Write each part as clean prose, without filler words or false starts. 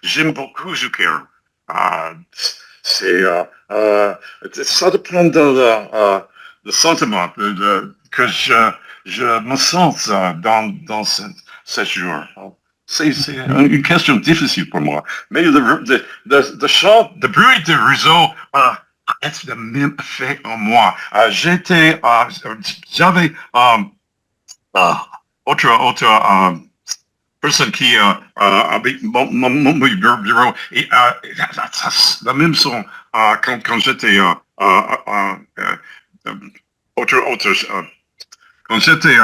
j'aime beaucoup Zucker. Euh, c'est, ça dépend le sentiment que je me sens dans ce jour. C'est une question difficile pour moi. Mais le chant, le bruit de réseau a le même effet en moi. J'avais autre personne qui avec mon bureau et la même son quand j'étais autre quand j'étais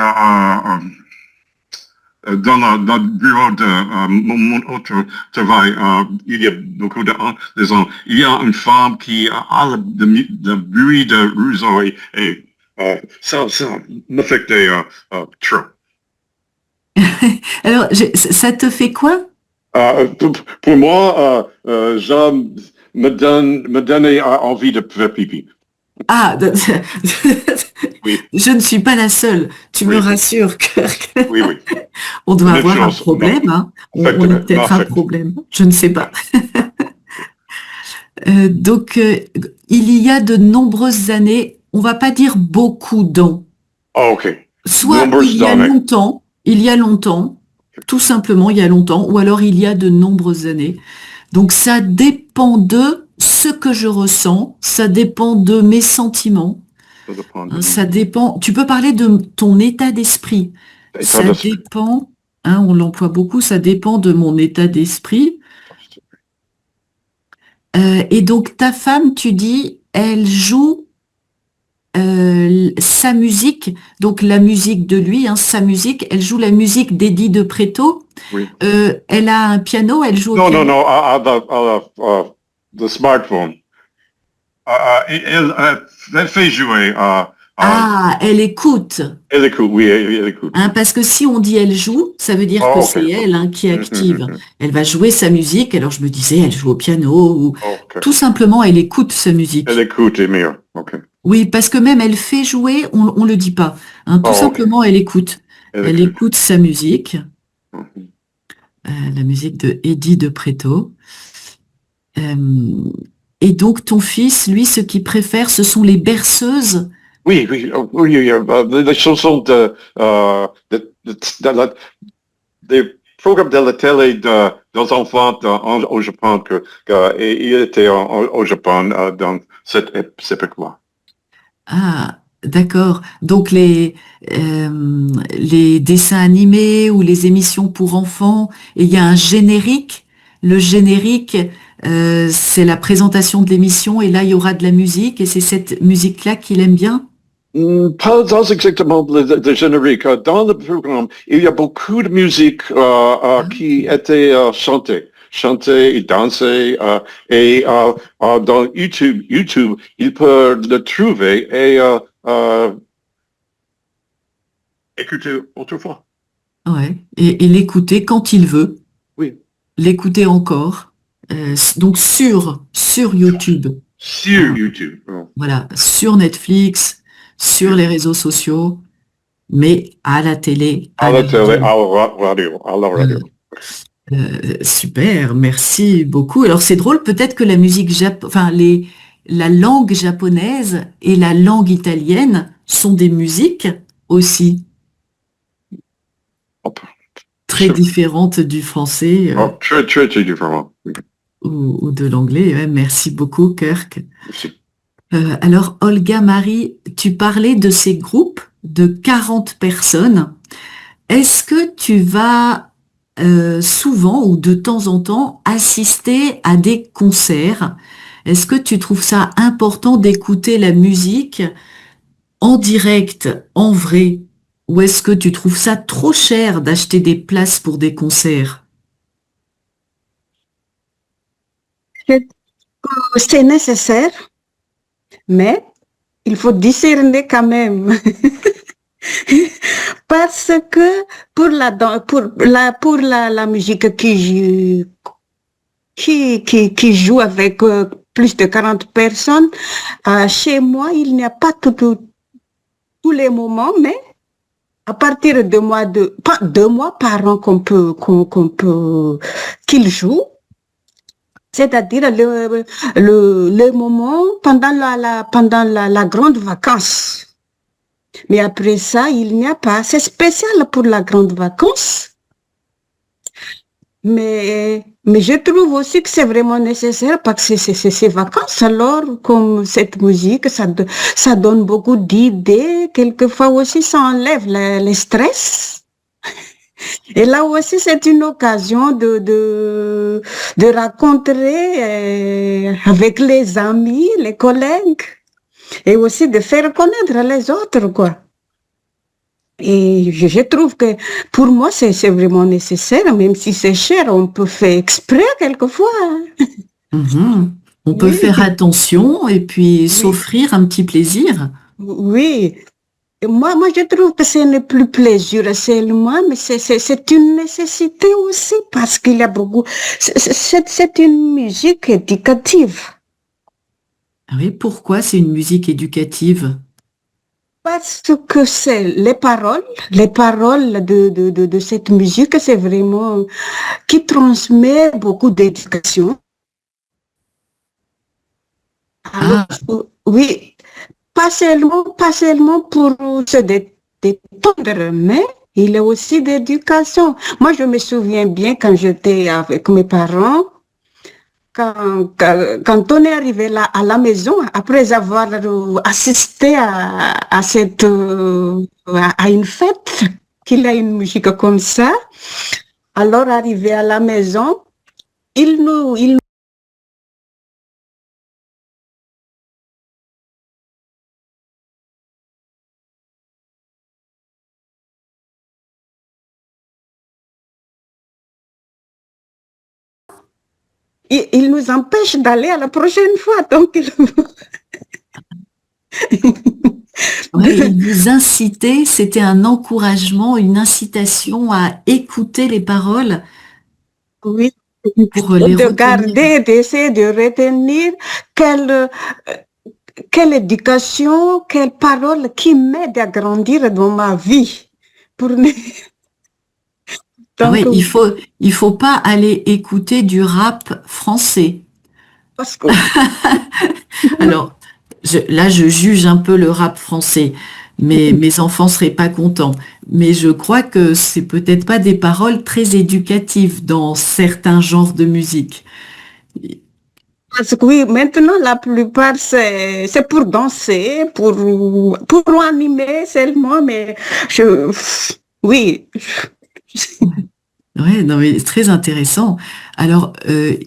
dans le bureau de mon autre travail, il y a beaucoup des ans, il y a une femme qui a le bruit de réseau et ça m'affectait trop. Alors, ça te fait quoi? Pour moi, ça me donnait envie de faire pipi. Ah, Oui. je ne suis pas la seule. Tu me rassures, Kirk. Oui, oui. On doit avoir un problème. Hein. On a peut-être un problème. Je ne sais pas. Donc, il y a de nombreuses années, on va pas dire beaucoup d'ans. Oh, ok. Soit il y a longtemps, tout simplement il y a longtemps, ou alors il y a de nombreuses années. Donc ça dépend de ce que je ressens, ça dépend de mes sentiments, ça dépend. Tu peux parler de ton état d'esprit. Ça dépend, hein, on l'emploie beaucoup, ça dépend de mon état d'esprit. Et donc ta femme, tu dis, elle joue sa musique, donc la musique de lui, hein, sa musique, elle joue la musique d'Eddie de Pretto. Oui. Elle a un piano, elle joue au piano. Non, le smartphone. Elle fait jouer. Elle écoute. Elle écoute, oui, elle écoute. Hein, parce que si on dit elle joue, ça veut dire que c'est elle qui est active. Elle va jouer sa musique, alors je me disais, elle joue au piano, ou tout simplement, elle écoute sa musique. Elle écoute, c'est mieux. Okay. Oui, parce que même elle fait jouer, on le dit pas. Hein, tout simplement, elle écoute. Elle écoute sa musique. La musique de Eddie de Pretto. Et donc, ton fils, lui, ce qu'il préfère, ce sont les berceuses. Oui. Les chansons des programmes de la télé des enfants au Japon, il était au Japon dans cette époque-là. Ah, d'accord. Donc, les dessins animés ou les émissions pour enfants, et il y a un générique. Le générique, c'est la présentation de l'émission, et là, il y aura de la musique, et c'est cette musique-là qu'il aime bien? Pas exactement le générique. Dans le programme, il y a beaucoup de musique qui était chantée et dansée. Et dans YouTube, il peut le trouver et écouter autrefois. Ouais. Et l'écouter quand il veut. Oui. L'écouter encore. Donc sur YouTube. Sur YouTube. Voilà, sur Netflix, sur les réseaux sociaux, mais à la télé. À la radio. Super, merci beaucoup. Alors c'est drôle, peut-être que la musique la langue japonaise et la langue italienne sont des musiques aussi très différentes du français très différentes. ou de l'anglais. Ouais, merci beaucoup, Kirk. Merci. Alors, Olga Marie, tu parlais de ces groupes de 40 personnes. Est-ce que tu vas souvent ou de temps en temps assister à des concerts? Est-ce que tu trouves ça important d'écouter la musique en direct, en vrai? Ou est-ce que tu trouves ça trop cher d'acheter des places pour des concerts? C'est nécessaire, mais il faut discerner quand même. Parce que pour la musique qui joue avec plus de 40 personnes, chez moi, il n'y a pas tous les moments, mais à partir de pas 2 mois par an qu'il joue, C'est-à-dire le moment pendant la grande vacance. Mais après ça, il n'y a pas. C'est spécial pour la grande vacance. Mais je trouve aussi que c'est vraiment nécessaire parce que c'est ces vacances. Alors, comme cette musique, ça donne beaucoup d'idées. Quelquefois aussi, ça enlève les stress. Et là aussi, c'est une occasion de rencontrer avec les amis, les collègues, et aussi de faire connaître les autres, quoi. Et je trouve que pour moi, c'est vraiment nécessaire, même si c'est cher, on peut faire exprès quelquefois. Mhm. On peut Oui, faire attention et puis oui, s'offrir un petit plaisir. oui. Et moi, je trouve que ce n'est plus plaisir seulement, mais c'est une nécessité aussi parce qu'il y a beaucoup. C'est une musique éducative. Ah oui, pourquoi c'est une musique éducative? Parce que c'est les paroles de cette musique, c'est vraiment qui transmet beaucoup d'éducation. Alors, Ah, oui, pas seulement pour se détendre, mais il est aussi d'éducation. Moi, je me souviens bien quand j'étais avec mes parents, quand on est arrivé là à la maison, après avoir assisté à une fête, qu'il a une musique comme ça, alors arrivé à la maison, il il nous empêche d'aller à la prochaine fois. Donc, ouais, il vous incitait, c'était un encouragement, une incitation à écouter les paroles oui, pour les de retenir. garder, d'essayer de retenir quelle, quelle éducation, quelle parole qui m'aide à grandir dans ma vie. Pour ne- Ah Donc, ouais, il faut pas aller écouter du rap français. parce que, Alors, là, je juge un peu le rap français, mais mes enfants seraient pas contents. Mais je crois que c'est peut-être pas des paroles très éducatives dans certains genres de musique. parce que oui, maintenant, la plupart, c'est pour danser, pour animer seulement, mais oui, Ouais, non, mais c'est très intéressant. Alors,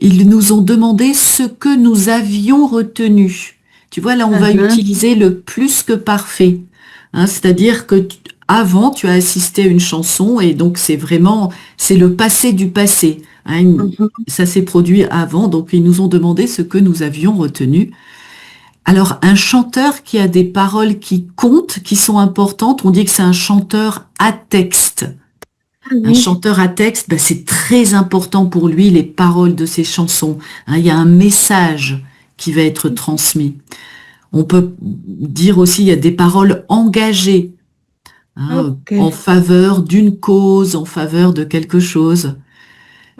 ils nous ont demandé ce que nous avions retenu. Tu vois, là, on va uh-huh, utiliser le plus que parfait. Hein, c'est-à-dire que avant, tu as assisté à une chanson et donc c'est le passé du passé. Hein, uh-huh, ça s'est produit avant, donc ils nous ont demandé ce que nous avions retenu. Alors, un chanteur qui a des paroles qui comptent, qui sont importantes, on dit que c'est un chanteur à texte. Un oui, chanteur à texte, ben, c'est très important pour lui, les paroles de ses chansons. Hein, il y a un message qui va être transmis. On peut dire aussi, il y a des paroles engagées, hein, ok. en faveur d'une cause, en faveur de quelque chose.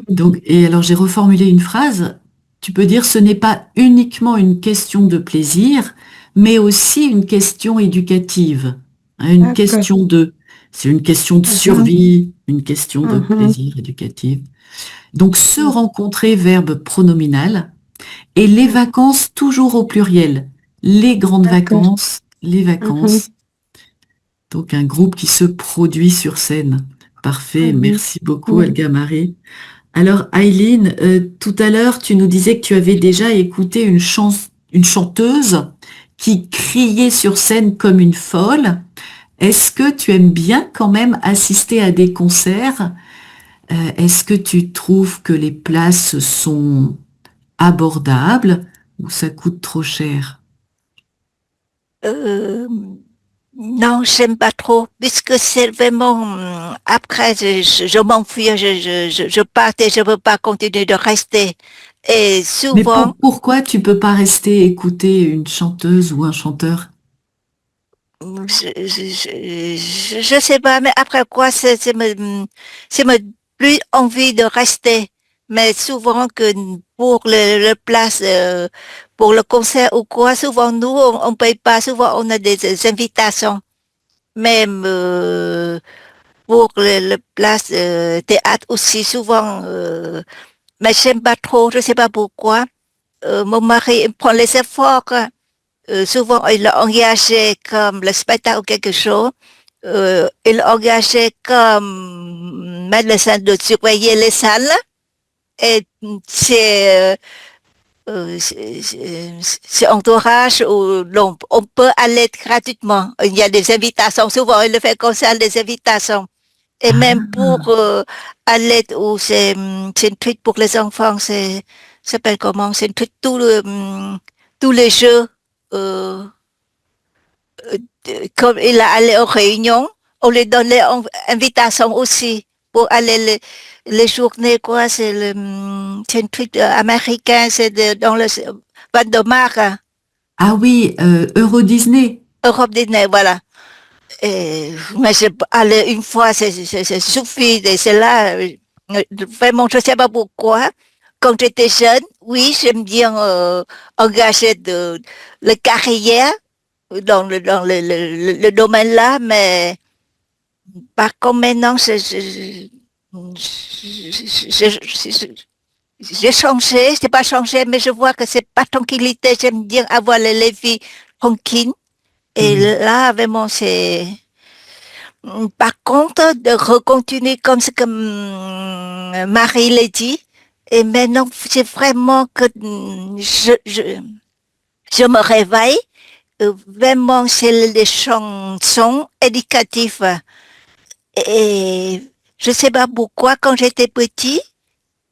Donc, et alors j'ai reformulé une phrase. Tu peux dire, ce n'est pas uniquement une question de plaisir, mais aussi une question éducative. Hein, D'accord. c'est une question de Uh-huh, survie, une question de uh-huh, plaisir éducatif. Donc, se rencontrer, verbe pronominal, et les uh-huh, vacances toujours au pluriel. Les grandes d'accord. vacances, les Uh-huh, vacances. Donc, un groupe qui se produit sur scène. Parfait, uh-huh, merci beaucoup, oui. Elga Marie. Alors, Aileen, tout à l'heure, tu nous disais que tu avais déjà écouté une chanteuse qui criait sur scène comme une folle. Est-ce que tu aimes bien quand même assister à des concerts? Est-ce que tu trouves que les places sont abordables ou ça coûte trop cher? Euh, non, j'aime pas trop, puisque c'est vraiment, après, je m'enfuis, je parte et je veux pas continuer de rester. Et Mais souvent, pourquoi tu peux pas rester écouter une chanteuse ou un chanteur? je sais pas, mais après quoi, c'est me plus envie de rester. mais souvent que pour le place, pour le concert ou quoi, souvent nous, on paye pas, souvent on a des invitations. Même pour le place théâtre aussi, souvent, mais j'aime pas trop, je sais pas pourquoi. Mon mari il prend les efforts. Souvent, il l'a engagé comme le spectacle ou quelque chose. Il l'a engagé comme médecin de surveiller les salles. Et c'est entourage où on peut aller gratuitement. Il y a des invitations. Souvent, il le fait comme ça, des invitations. Et même pour aller où c'est une truc pour les enfants, ça s'appelle comment? C'est une truc tous les jeux. Euh, comme il a allé aux réunions, on lui donne les invitations aussi pour aller les journées, quoi. C'est un truc américain, c'est dans le Val de Marne, Ah oui, Euro Disney. Europe Disney, voilà. Mais je allé une fois, c'est suffit, et c'est là, vraiment, je sais pas pourquoi. Quand j'étais jeune, oui, j'aime bien engager la carrière dans le domaine là, mais par contre maintenant, j'ai changé, c'est pas changé, mais je vois que c'est pas tranquillité, j'aime bien avoir les vies tranquilles. Et là, vraiment, c'est... Par contre, de recontinuer comme ce que Marie l'a dit, et maintenant, c'est vraiment que je me réveille, vraiment, c'est les chansons éducatives. Et je sais pas pourquoi, quand j'étais petit,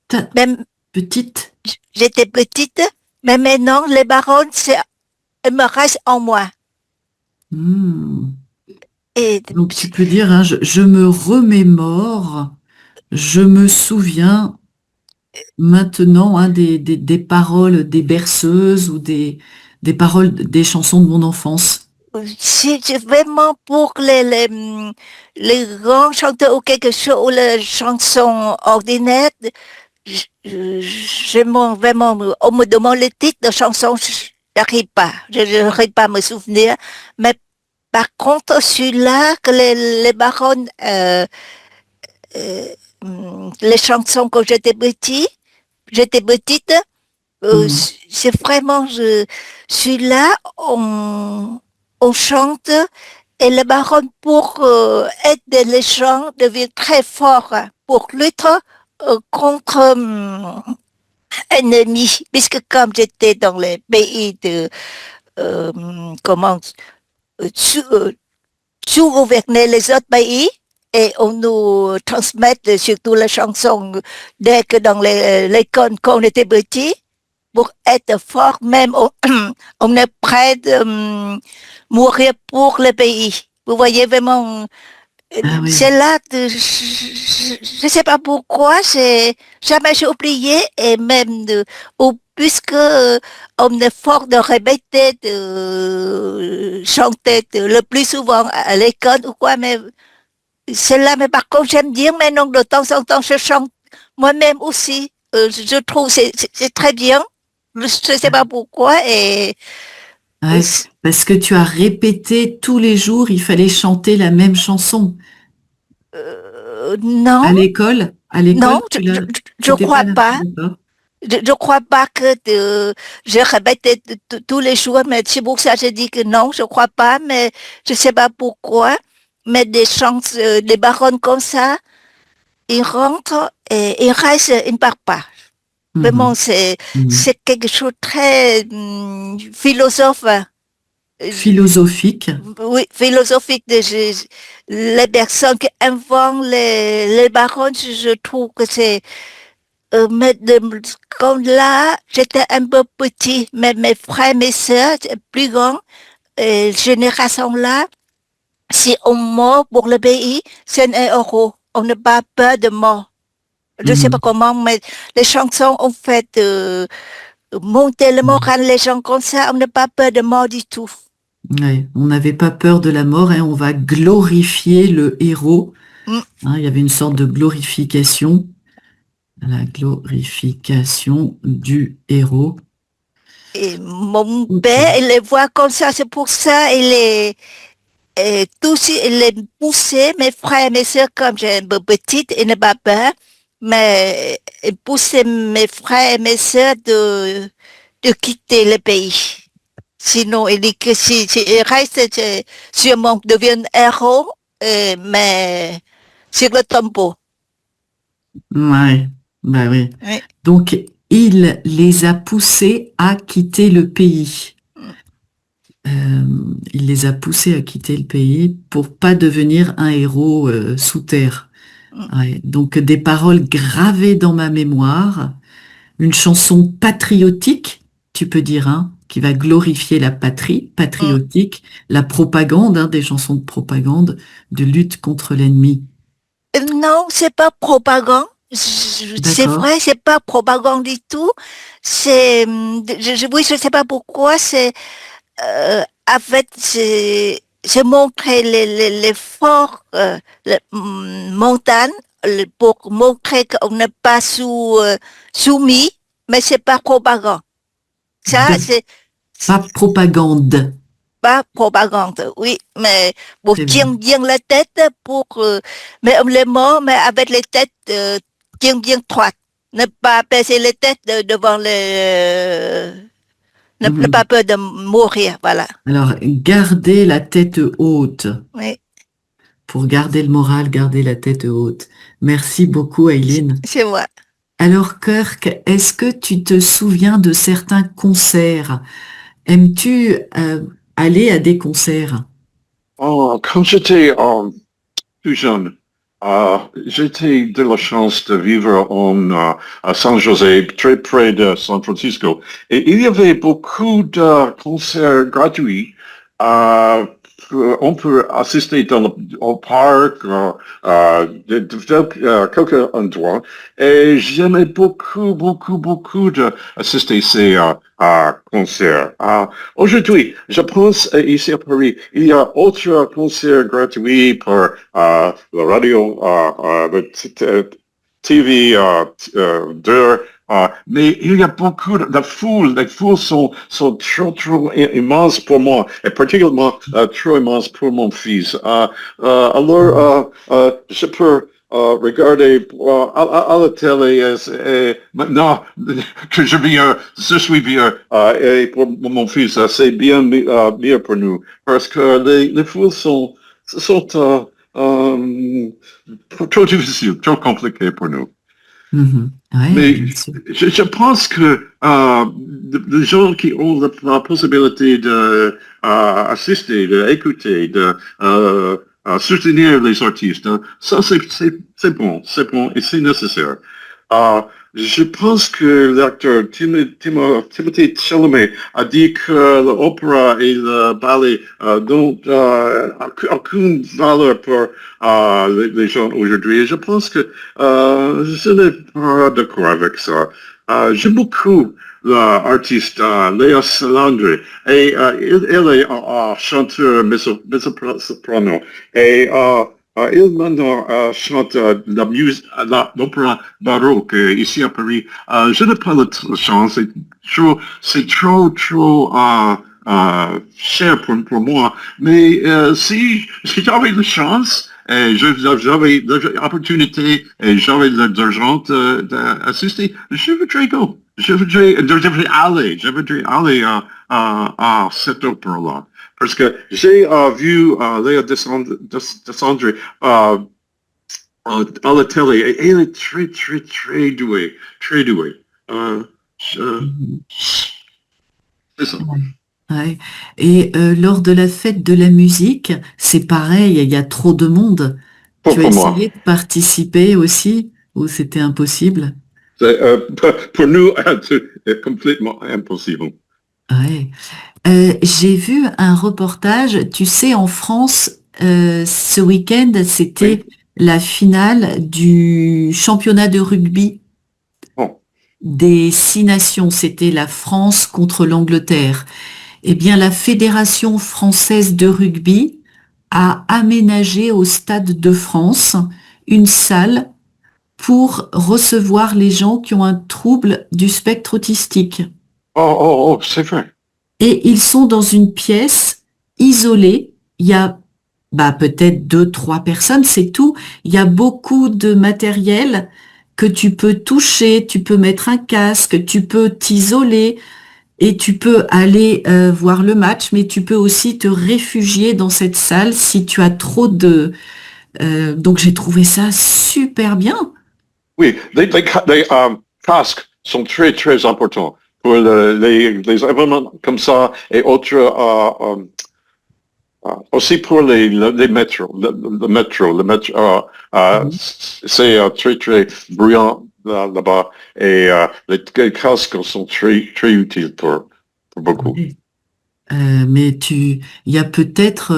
Ta même petite. j'étais petite, mais maintenant, les paroles, elles me restent en moi. Hmm. Et Donc tu peux dire, hein, je me remémore, je me souviens maintenant hein, des paroles des berceuses ou des paroles des chansons de mon enfance. c'est vraiment pour les grands chanteurs ou quelque chose, ou les chansons ordinaires, vraiment, on me demande le titre de chanson, je n'arrive pas, je n'arrive pas à me souvenir, mais par contre, celui-là, que les baronnes, les chansons quand j'étais petite, Hmm. c'est vraiment, celui-là, on chante et les baronnes pour aider les gens deviennent très forts pour lutter contre ennemis, puisque comme j'étais dans les pays de, euh, comment, sous, sous-gouverner les autres pays, et on nous transmet surtout les chansons dès que dans l'école quand on était petit, pour être fort, même on est prêt de mourir pour le pays. Vous voyez vraiment, Ah oui. c'est là, je sais pas pourquoi, jamais j'ai oublié, et même puisque on est fort de répéter, de chanter le plus souvent à l'école ou quoi, mais c'est là, mais par contre, j'aime dire, maintenant, de temps en temps, je chante moi-même aussi. Je trouve que c'est très bien. Je sais pas pourquoi. Et Ouais, parce que tu as répété tous les jours, il fallait chanter la même chanson. non, À non, l'école, tu l'as, je c'était pas crois là. pas. D'accord. Je crois pas que je répète tous les jours, mais c'est pour ça que je dis que non, je crois pas, mais je sais pas pourquoi. Mais des chants, des baronnes comme ça, ils rentrent et ils restent, ils ne partent pas. Vraiment, Mhm. Mhm. c'est quelque chose de très philosophe. Philosophique. Oui, philosophique. Les personnes qui inventent les baronnes, je trouve que c'est... mais comme là, j'étais un peu petit, mais mes frères, mes sœurs, plus grands, génération là, si on meurt pour le pays, c'est 1 euro. On n'a pas peur de mort. Je sais pas Mhm. comment, mais les chansons ont fait monter le Mhm. moral, les gens comme ça, on n'a pas peur de mort du tout. Ouais, on n'avait pas peur de la mort, hein, on va glorifier le héros. Mm. Hein, il y avait une sorte de glorification. La glorification du héros. Et mon Ok. père, il les voit comme ça, c'est pour ça il les poussait, mes frères et mes sœurs, comme j'ai une petite, il n'a pas peur, mais il poussait mes frères et mes sœurs de quitter le pays. Sinon, il dit que si il reste, sûrement devient un héros, mais sur le tombeau. Ouais, bah oui. Oui. Donc, il les a poussés à quitter le pays. Il les a poussés à quitter le pays pour pas devenir un héros sous terre. Ouais. Donc, des paroles gravées dans ma mémoire, une chanson patriotique, tu peux dire, hein, qui va glorifier la patrie, patriotique, la propagande, hein, des chansons de propagande, de lutte contre l'ennemi. Non, c'est pas propagande. C'est D'accord? vrai, c'est pas propagande du tout. C'est, oui, je sais pas pourquoi. En fait, c'est montrer les forts montagnes pour montrer qu'on n'est pas soumis, mais c'est pas propagande. Ça, De, c'est pas propagande. pas propagande, oui, mais pour C'est tenir bien. bien la tête, mais les mots, mais avec les têtes bien bien droites, ne pas baisser les têtes devant ne Mhm. pas peur de mourir, voilà. Alors, garder la tête haute. Oui, Pour garder le moral, garder la tête haute. Merci beaucoup, Aileen. c'est vrai. Alors, Kirk, est-ce que tu te souviens de certains concerts? Aimes-tu aller à des concerts? Oh, quand j'étais plus jeune, j'ai eu de la chance de vivre à San José, très près de San Francisco. Et il y avait beaucoup de concerts gratuits. Euh, on peut assister au parc, quelques endroits. Et j'aimais beaucoup, beaucoup, beaucoup d'assister ces concerts. Aujourd'hui, je pense ici à Paris, il y a autre concert gratuit par la radio, le TV 2, mais il y a beaucoup de foules. Les foules sont trop, trop immenses pour moi, et particulièrement trop immenses pour mon fils. Alors, je peux regarder à la télé maintenant que je suis bien, et pour mon fils, c'est bien mieux pour nous, parce que les foules sont trop difficiles, trop compliquées pour nous. Mhm. Ouais, Mais bien sûr. je pense que les gens qui ont la possibilité de assister, d'écouter, de soutenir les artistes, ça c'est bon et c'est nécessaire. Euh, je pense que l'acteur Timothée Chalamet a dit que l'opéra et le ballet n'ont aucune valeur pour les gens aujourd'hui. Et je pense que je n'ai pas d'accord avec ça. J'aime beaucoup l'artiste Léa Salandre et elle est chanteur mezzo-soprano et il maintenant chante l'opéra baroque ici à Paris. Je n'ai pas la chance, c'est trop cher pour moi, mais si j'avais la chance, et j'avais l'opportunité et j'avais l'argent d'assister, je voudrais aller à cette opéra-là. Parce que j'ai vu Léa Descendre à la télé et elle est très, très, très douée. Très douée. Mhm. C'est ça. Ouais. Et lors de la fête de la musique, c'est pareil, il y a trop de monde. Tu as Pour moi. essayé de participer aussi, ou c'était impossible? Pour nous, c'est complètement impossible. Ouais. J'ai vu un reportage, tu sais, en France, ce week-end, c'était Oui. la finale du championnat de rugby Bon. des 6 nations. C'était la France contre l'Angleterre. Eh bien, la Fédération française de rugby a aménagé au Stade de France une salle pour recevoir les gens qui ont un trouble du spectre autistique. C'est vrai. Et ils sont dans une pièce isolée. Il y a peut-être 2, 3 personnes, c'est tout. Il y a beaucoup de matériel que tu peux toucher, tu peux mettre un casque, tu peux t'isoler et tu peux aller voir le match, mais tu peux aussi te réfugier dans cette salle si tu as trop de... donc j'ai trouvé ça super bien. Oui, les casques sont très, très importants pour les événements comme ça et autres, aussi pour les métros, le métro, Mhm. c'est très, très bruyant là-bas et les casques sont très, très utiles pour beaucoup. Oui. Mais il y a peut-être,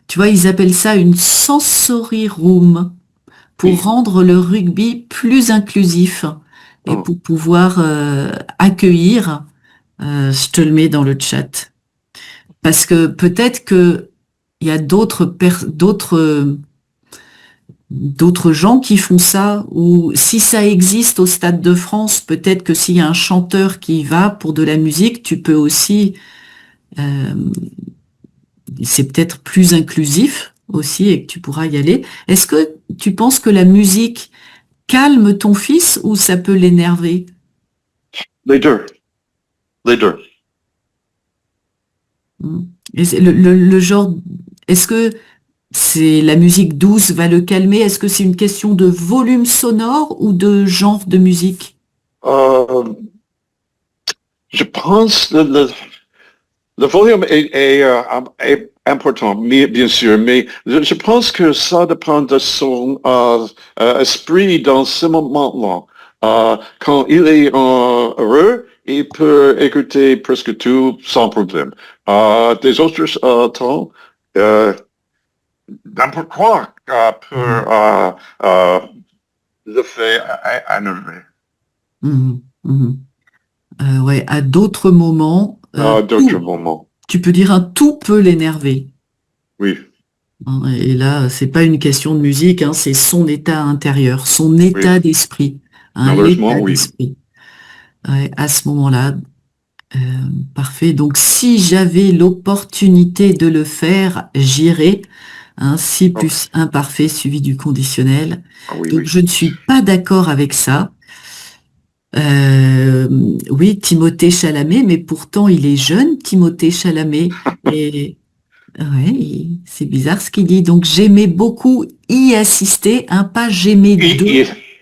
tu vois, ils appellent ça une sensory room pour Oui. rendre le rugby plus inclusif et Oh. pour pouvoir accueillir. Je te le mets dans le chat parce que peut-être que il y a d'autres gens qui font ça, ou si ça existe au Stade de France, peut-être que s'il y a un chanteur qui y va pour de la musique, tu peux aussi, euh, c'est peut-être plus inclusif aussi et que tu pourras y aller. Est-ce que tu penses que la musique calme ton fils ou ça peut l'énerver? Les deux, les deux. Hmm. Et le genre, est-ce que c'est la musique douce va le calmer? Est-ce que c'est une question de volume sonore ou de genre de musique? Euh, je pense le volume est important, mais, bien sûr, mais je pense que ça dépend de son esprit dans ce moment-là. Quand il est heureux, il peut écouter presque tout sans problème. Des autres temps, euh, n'importe quoi peut Mhm. le faire énerver. Mhm. Mhm. Ouais, à d'autres moments, D'autres moments, tu peux dire un tout peut l'énerver. oui, Hein. Et là, c'est pas une question de musique, hein, c'est son état intérieur, son oui, état d'esprit, hein, malheureusement, l'état oui. d'esprit. Ouais, à ce moment-là, euh, parfait. Donc, si j'avais l'opportunité de le faire, j'irais. Hein, si Oh, plus imparfait suivi du conditionnel. oui, Donc, oui. je ne suis pas d'accord avec ça. Euh, oui, Timothée Chalamet, mais pourtant il est jeune, Timothée Chalamet. Et ouais, c'est bizarre ce qu'il dit. Donc j'aimais beaucoup y assister, hein, pas j'aimais Et, de,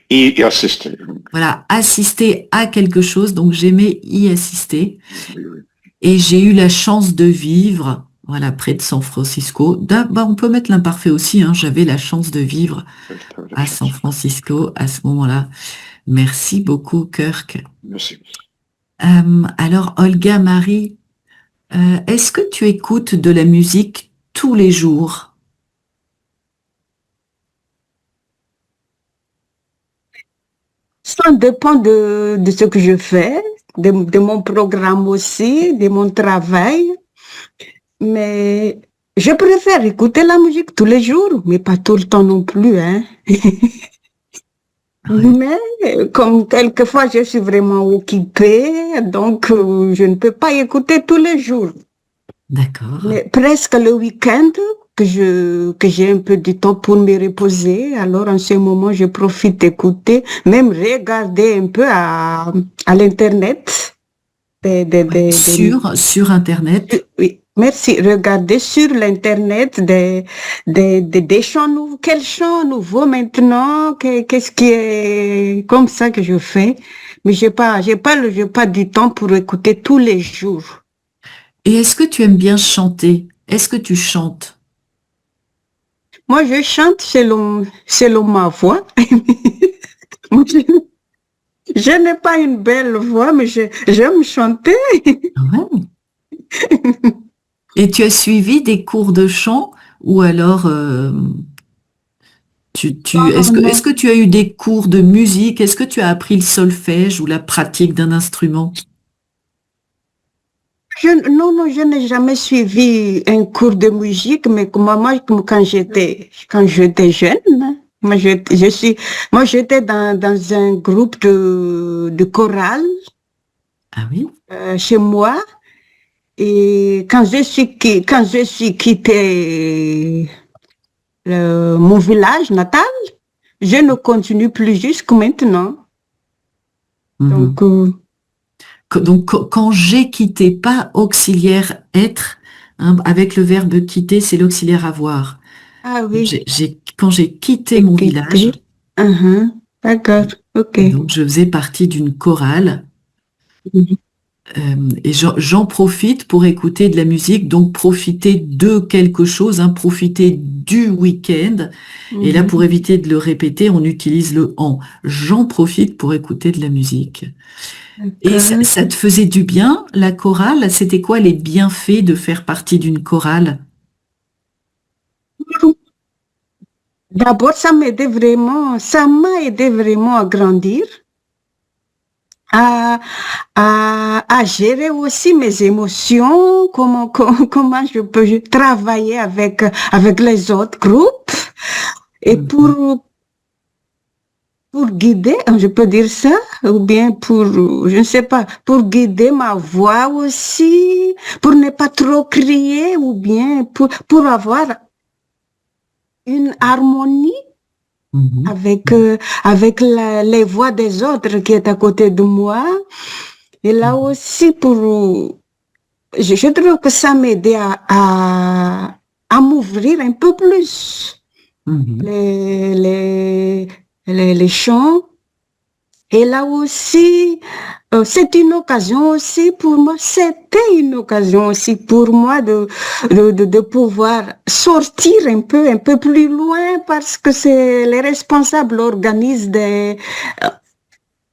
et, et assister. voilà, assister à quelque chose. Donc j'aimais y assister. Oui, oui. Et j'ai eu la chance de vivre, voilà, près de San Francisco. On peut mettre l'imparfait aussi, hein, j'avais la chance de vivre T'as de la à San chance. Francisco à ce moment-là. Merci beaucoup, Kirk. Merci. Alors, Olga Marie, est-ce que tu écoutes de la musique tous les jours? Ça dépend de ce que je fais, de mon programme aussi, de mon travail. Mais je préfère écouter la musique tous les jours, mais pas tout le temps non plus, hein. Ouais, Mais comme quelquefois je suis vraiment occupée, donc je ne peux pas écouter tous les jours. d'accord. Mais presque le week-end que j'ai un peu du temps pour me reposer, alors en ce moment je profite d'écouter, même regarder un peu à l'internet Ouais. Sur Internet. oui, merci. Regardez sur l'Internet des chants nouveaux. Quels chants nouveaux maintenant? Qu'est-ce qui est comme ça que je fais? Mais j'ai pas du temps pour écouter tous les jours. Et est-ce que tu aimes bien chanter? Est-ce que tu chantes? Moi, je chante selon ma voix. Moi, je n'ai pas une belle voix, mais j'aime chanter. Ouais. Et tu as suivi des cours de chant ou alors Oh, est-ce non. que tu as eu des cours de musique? Est-ce que tu as appris le solfège ou la pratique d'un instrument? Non, je n'ai jamais suivi un cours de musique, mais comme moi, quand j'étais jeune, Moi, j'étais dans un groupe de chorale Ah oui? chez moi. Et quand je suis quitté mon village natal, je ne continue plus jusqu'à maintenant. Mhm. Donc, Donc, quand j'ai quitté, pas auxiliaire être, hein, avec le verbe quitter, c'est l'auxiliaire avoir. ah oui, Quand j'ai quitté j'ai mon quitté. village, Uh-huh. D'accord, ok. donc je faisais partie d'une chorale, Mhm. et j'en profite pour écouter de la musique, donc profiter de quelque chose, hein, profiter du week-end. Et là, pour Mhm. éviter de le répéter, on utilise le en. J'en profite pour écouter de la musique. Et D'accord. ça te faisait du bien, la chorale? C'était quoi les bienfaits de faire partie d'une chorale? D'abord, ça m'a aidé vraiment à grandir, à, à gérer aussi mes émotions, comment je peux travailler avec les autres groupes et Mhm. pour guider, je peux dire ça, ou bien je ne sais pas, pour guider ma voix aussi, pour ne pas trop crier, ou bien pour avoir une harmonie Mhm. avec les voix des autres qui est à côté de moi. Et là Mhm. aussi, je trouve que ça m'aidait à m'ouvrir un peu plus Mhm. les, les, les chants. Et là aussi, c'était une occasion aussi pour moi de pouvoir sortir un peu plus loin parce que c'est les responsables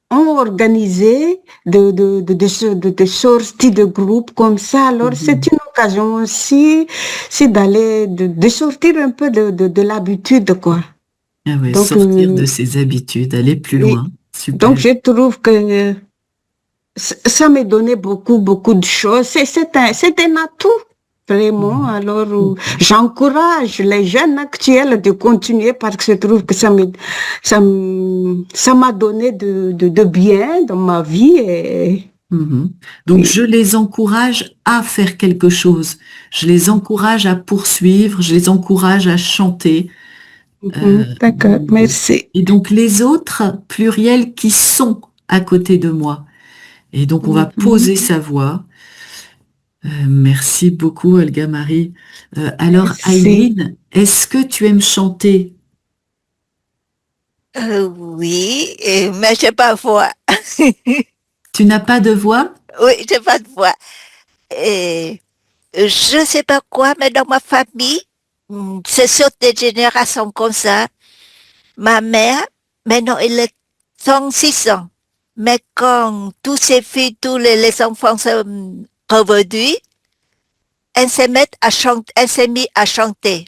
ont organisé de sorties de groupe comme ça. Alors, c'est Mhm. une occasion aussi, c'est de sortir un peu de l'habitude, quoi. Ah ouais, Donc, sortir de ses habitudes, aller plus et loin. donc, Super. je trouve que ça me donnait beaucoup de choses. C'est un atout, vraiment. Mhm. Alors, Mhm. j'encourage les jeunes actuels de continuer parce que je trouve que ça m'a donné de bien dans ma vie. Mhm. Donc, je Et- les encourage à faire quelque chose. Je les encourage à poursuivre, je les encourage à chanter. D'accord, merci. Et donc, les autres, pluriels, qui sont à côté de moi. Et donc, on va Mhm. poser sa voix. Merci beaucoup, Olga Marie. Alors, Merci. Aileen, est-ce que tu aimes chanter? Oui, mais j'ai pas voix. Tu n'as pas de voix? Oui, j'ai pas de voix. Et je sais pas quoi, mais dans ma famille, c'est sur des générations comme ça. Ma mère, maintenant, elle est 106 ans. Mais quand tous ses filles, les enfants sont revenus, elle s'est mise à chanter.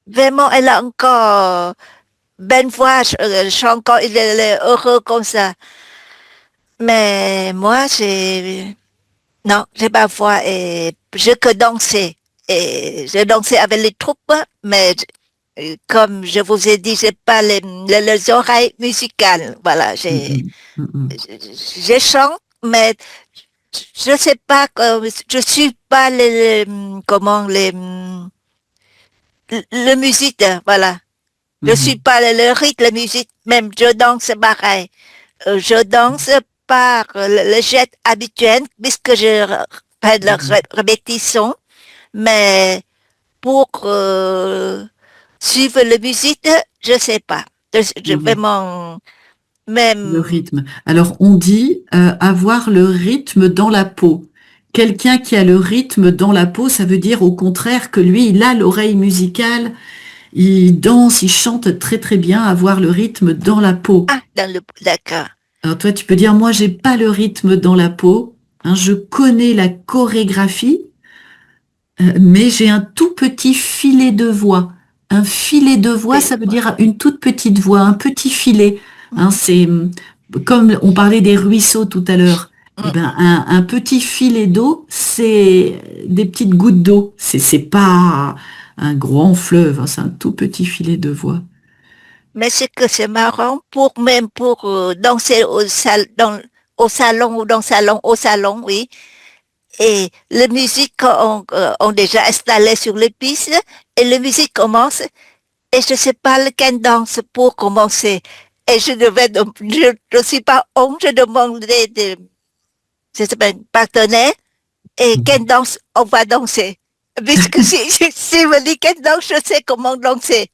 Vraiment, elle a encore belle voix, chante quand il est heureux comme ça. Mais moi, non, j'ai pas voix et je que danser. Et je dansais avec les troupes, mais comme je vous ai dit, j'ai pas les oreilles musicales. Voilà, Mhm. Mhm. je chante, mais je sais pas, je suis pas comment le musique, voilà. Je suis Mhm. pas le rythme, la musique, même je danse pareil. Je danse par le jet habituel, puisque je fais de la Mhm. répétition, mais pour suivre la musique, je sais pas. Mhm. Vraiment, Le même, rythme. Alors, on dit avoir le rythme dans la peau. Quelqu'un qui a le rythme dans la peau, ça veut dire au contraire que lui, il a l'oreille musicale, il danse, il chante très très bien, avoir le rythme dans la peau. dans le, d'accord. Alors toi, tu peux dire, moi, j'ai pas le rythme dans la peau, hein, je connais la chorégraphie, mais j'ai un tout petit filet de voix. Un filet de voix, Et ça veut voilà. dire une toute petite voix, un petit filet. Hein, Mm, c'est comme on parlait des ruisseaux tout à l'heure. Eh mm, ben, un petit filet d'eau, c'est des petites gouttes d'eau. C'est pas un grand fleuve, hein, c'est un tout petit filet de voix. Mais c'est que c'est marrant même pour danser au salon ou dans salon, au salon, oui. Et les musiques ont déjà installé sur les pistes et la musique commence et je sais pas lequel danse pour commencer. Et je suis pas honte, je demande je sais pas, partenaire et quelle danse on va danser. Puisque si me dit quelle danse, je sais comment danser.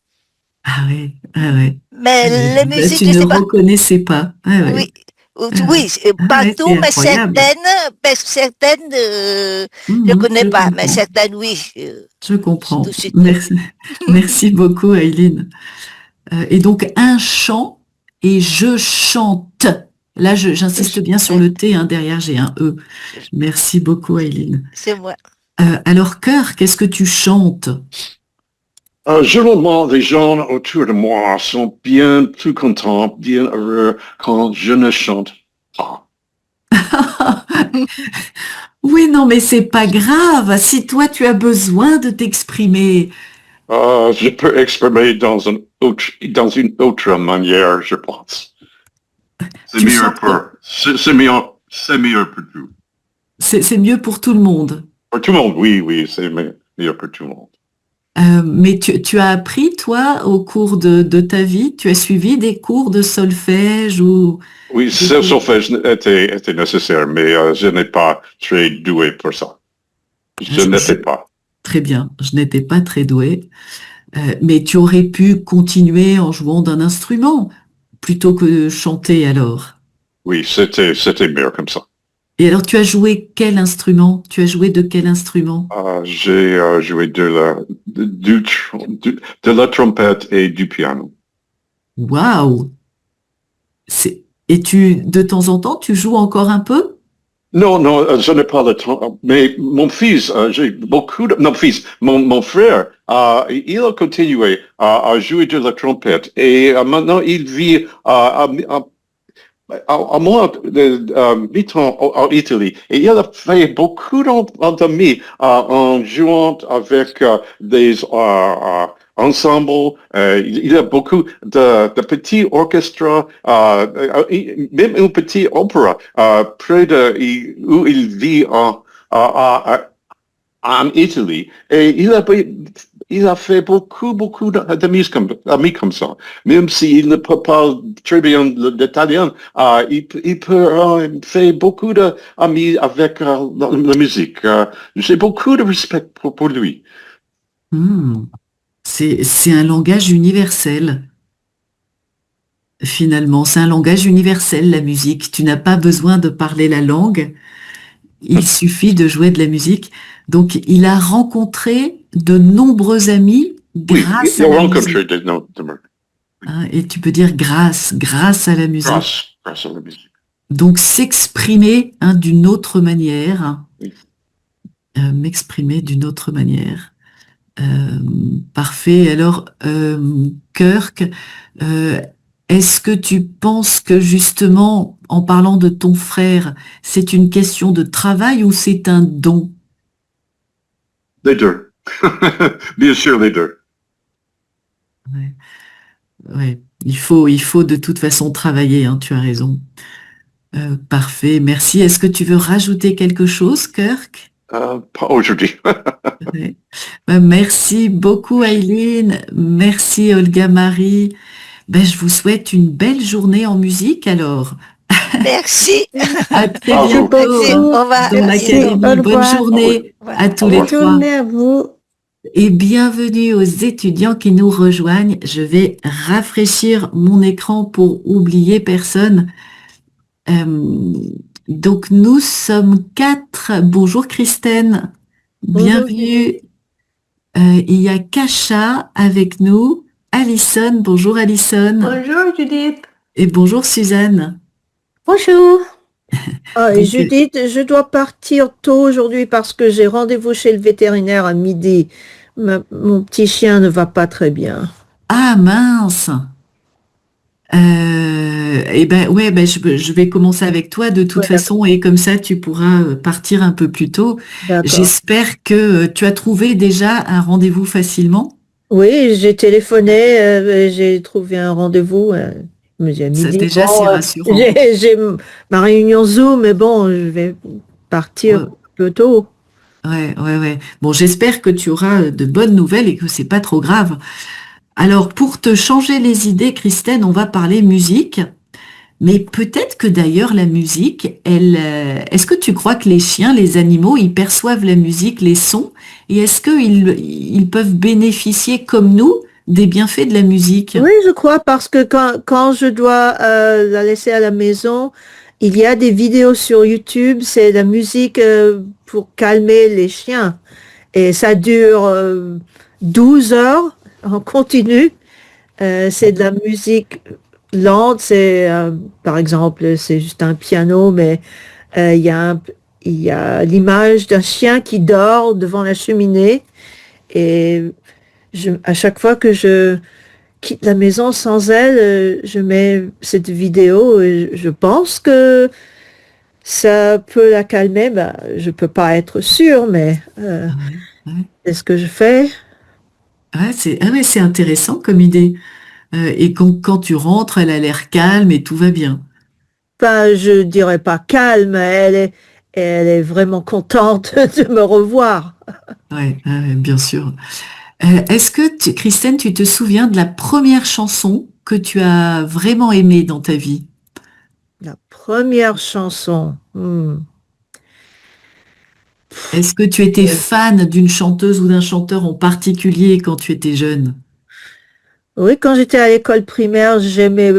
Ah ouais, ah ouais. Mais les Là, musiques, tu je ne sais pas. reconnaissais pas. Ah ouais. Oui, Ah oui, ouais, partout, c'est mais incroyable. certaines, je connais Je pas, mais comprends. certaines, oui. Je Tout comprends. de suite. Merci, merci beaucoup, Aileen. Et donc, un chant et je chante. Là, j'insiste bien sur le T, hein, derrière, j'ai un E. Merci beaucoup, Aileen. C'est moi. Alors, Cœur, qu'est-ce que tu chantes? Généralement, les gens autour de moi sont bien plus contents, bien heureux quand je ne chante pas. Oui, non, mais c'est pas grave. Si toi, tu as besoin de t'exprimer, Je peux exprimer dans une autre manière, je pense. C'est tu mieux chantes. c'est mieux pour tout. C'est mieux pour tout le monde. Pour tout le monde, oui, c'est mieux pour tout le monde. Mais tu as appris, toi, au cours de ta vie, tu as suivi des cours de solfège ou Oui, ce solfège était nécessaire, mais je n'ai pas très doué pour ça. Je n'étais pas. Très bien, je n'étais pas très douée, mais tu aurais pu continuer en jouant d'un instrument plutôt que de chanter alors. Oui, c'était mieux comme ça. Et alors, tu as joué quel instrument? Tu as joué de quel instrument? J'ai joué de la trompette et du piano. Waouh! Et de temps en temps, tu joues encore un peu? Non, je n'ai pas le temps. Mais mon fils, j'ai beaucoup de... Non, fils, mon frère, il a continué à jouer de la trompette. Et maintenant, il vit à moins de 8 ans en Italie. Et il a fait beaucoup d'amis en jouant avec des ensembles. Il a beaucoup de petits orchestres, même un petit opéra près de où il vit en Italie. Et il a fait beaucoup d'amis comme ça. Même s'il ne peut pas très bien l'italien, il peut faire beaucoup d'amis avec la musique. J'ai beaucoup de respect pour lui. C'est un langage universel. Finalement, c'est un langage universel, la musique. Tu n'as pas besoin de parler la langue. Il suffit de jouer de la musique. Donc, il a rencontré de nombreux amis grâce à la musique. Et tu peux dire grâce à la musique. Grâce à la musique. Donc, s'exprimer d'une autre manière. Oui. M'exprimer d'une autre manière. Parfait. Alors, Kirk, est-ce que tu penses que justement, en parlant de ton frère, c'est une question de travail ou c'est un don? Les deux. Bien sûr, les deux. Ouais. Il faut de toute façon travailler, hein, tu as raison. Parfait, merci. Est-ce que tu veux rajouter quelque chose, Kirk? Pas aujourd'hui. Ouais. Merci beaucoup, Aileen. Merci, Olga-Marie. Je vous souhaite une belle journée en musique alors. Merci. À très Bravo. bientôt Merci. Au revoir. dans l'Académie. Au revoir. Bonne journée à tous les Bonne trois. journée à vous. Et bienvenue aux étudiants qui nous rejoignent. Je vais rafraîchir mon écran pour oublier personne. Donc nous sommes 4. Bonjour Christine. Bienvenue. Il y a Kacha avec nous. Alison. Bonjour Alison. Bonjour Judith. Et bonjour Suzanne. Bonjour. Donc, Judith, je dois partir tôt aujourd'hui parce que j'ai rendez-vous chez le vétérinaire à midi. Mon petit chien ne va pas très bien. Ah mince. Je vais commencer avec toi de toute façon et comme ça tu pourras partir un peu plus tôt. D'accord. J'espère que tu as trouvé déjà un rendez-vous facilement. Oui, j'ai téléphoné, j'ai trouvé un rendez-vous. Je me dis à Ça, midi. déjà, Bon, c'est rassurant. j'ai ma réunion Zoom, mais bon, je vais partir Ouais, un peu tôt. ouais, ouais, ouais. Bon, j'espère que tu auras de bonnes nouvelles et que c'est pas trop grave. Alors, pour te changer les idées, Christine, on va parler musique. Mais peut-être que d'ailleurs la musique, est-ce que tu crois que les chiens, les animaux, ils perçoivent la musique, les sons, et est-ce qu'ils peuvent bénéficier comme nous des bienfaits de la musique? Oui, je crois, parce que quand je dois la laisser à la maison, il y a des vidéos sur YouTube, c'est la musique pour calmer les chiens. Et ça dure 12 heures en continu. C'est de la musique lente, par exemple, c'est juste un piano, mais il y a il y a l'image d'un chien qui dort devant la cheminée. Et à chaque fois que je quitte la maison sans elle, je mets cette vidéo et je pense que ça peut la calmer. Ben, je peux pas être sûre, mais Ah ouais, ouais. c'est ce que je fais. Ah ouais, c'est intéressant comme idée. Et quand tu rentres, elle a l'air calme et tout va bien. Enfin, je dirais pas calme, elle est vraiment contente de me revoir. Ouais, ouais, bien sûr. Est-ce que, Christine, tu te souviens de la première chanson que tu as vraiment aimée dans ta vie? La première chanson. Est-ce que tu étais fan d'une chanteuse ou d'un chanteur en particulier quand tu étais jeune? Oui, quand j'étais à l'école primaire, j'aimais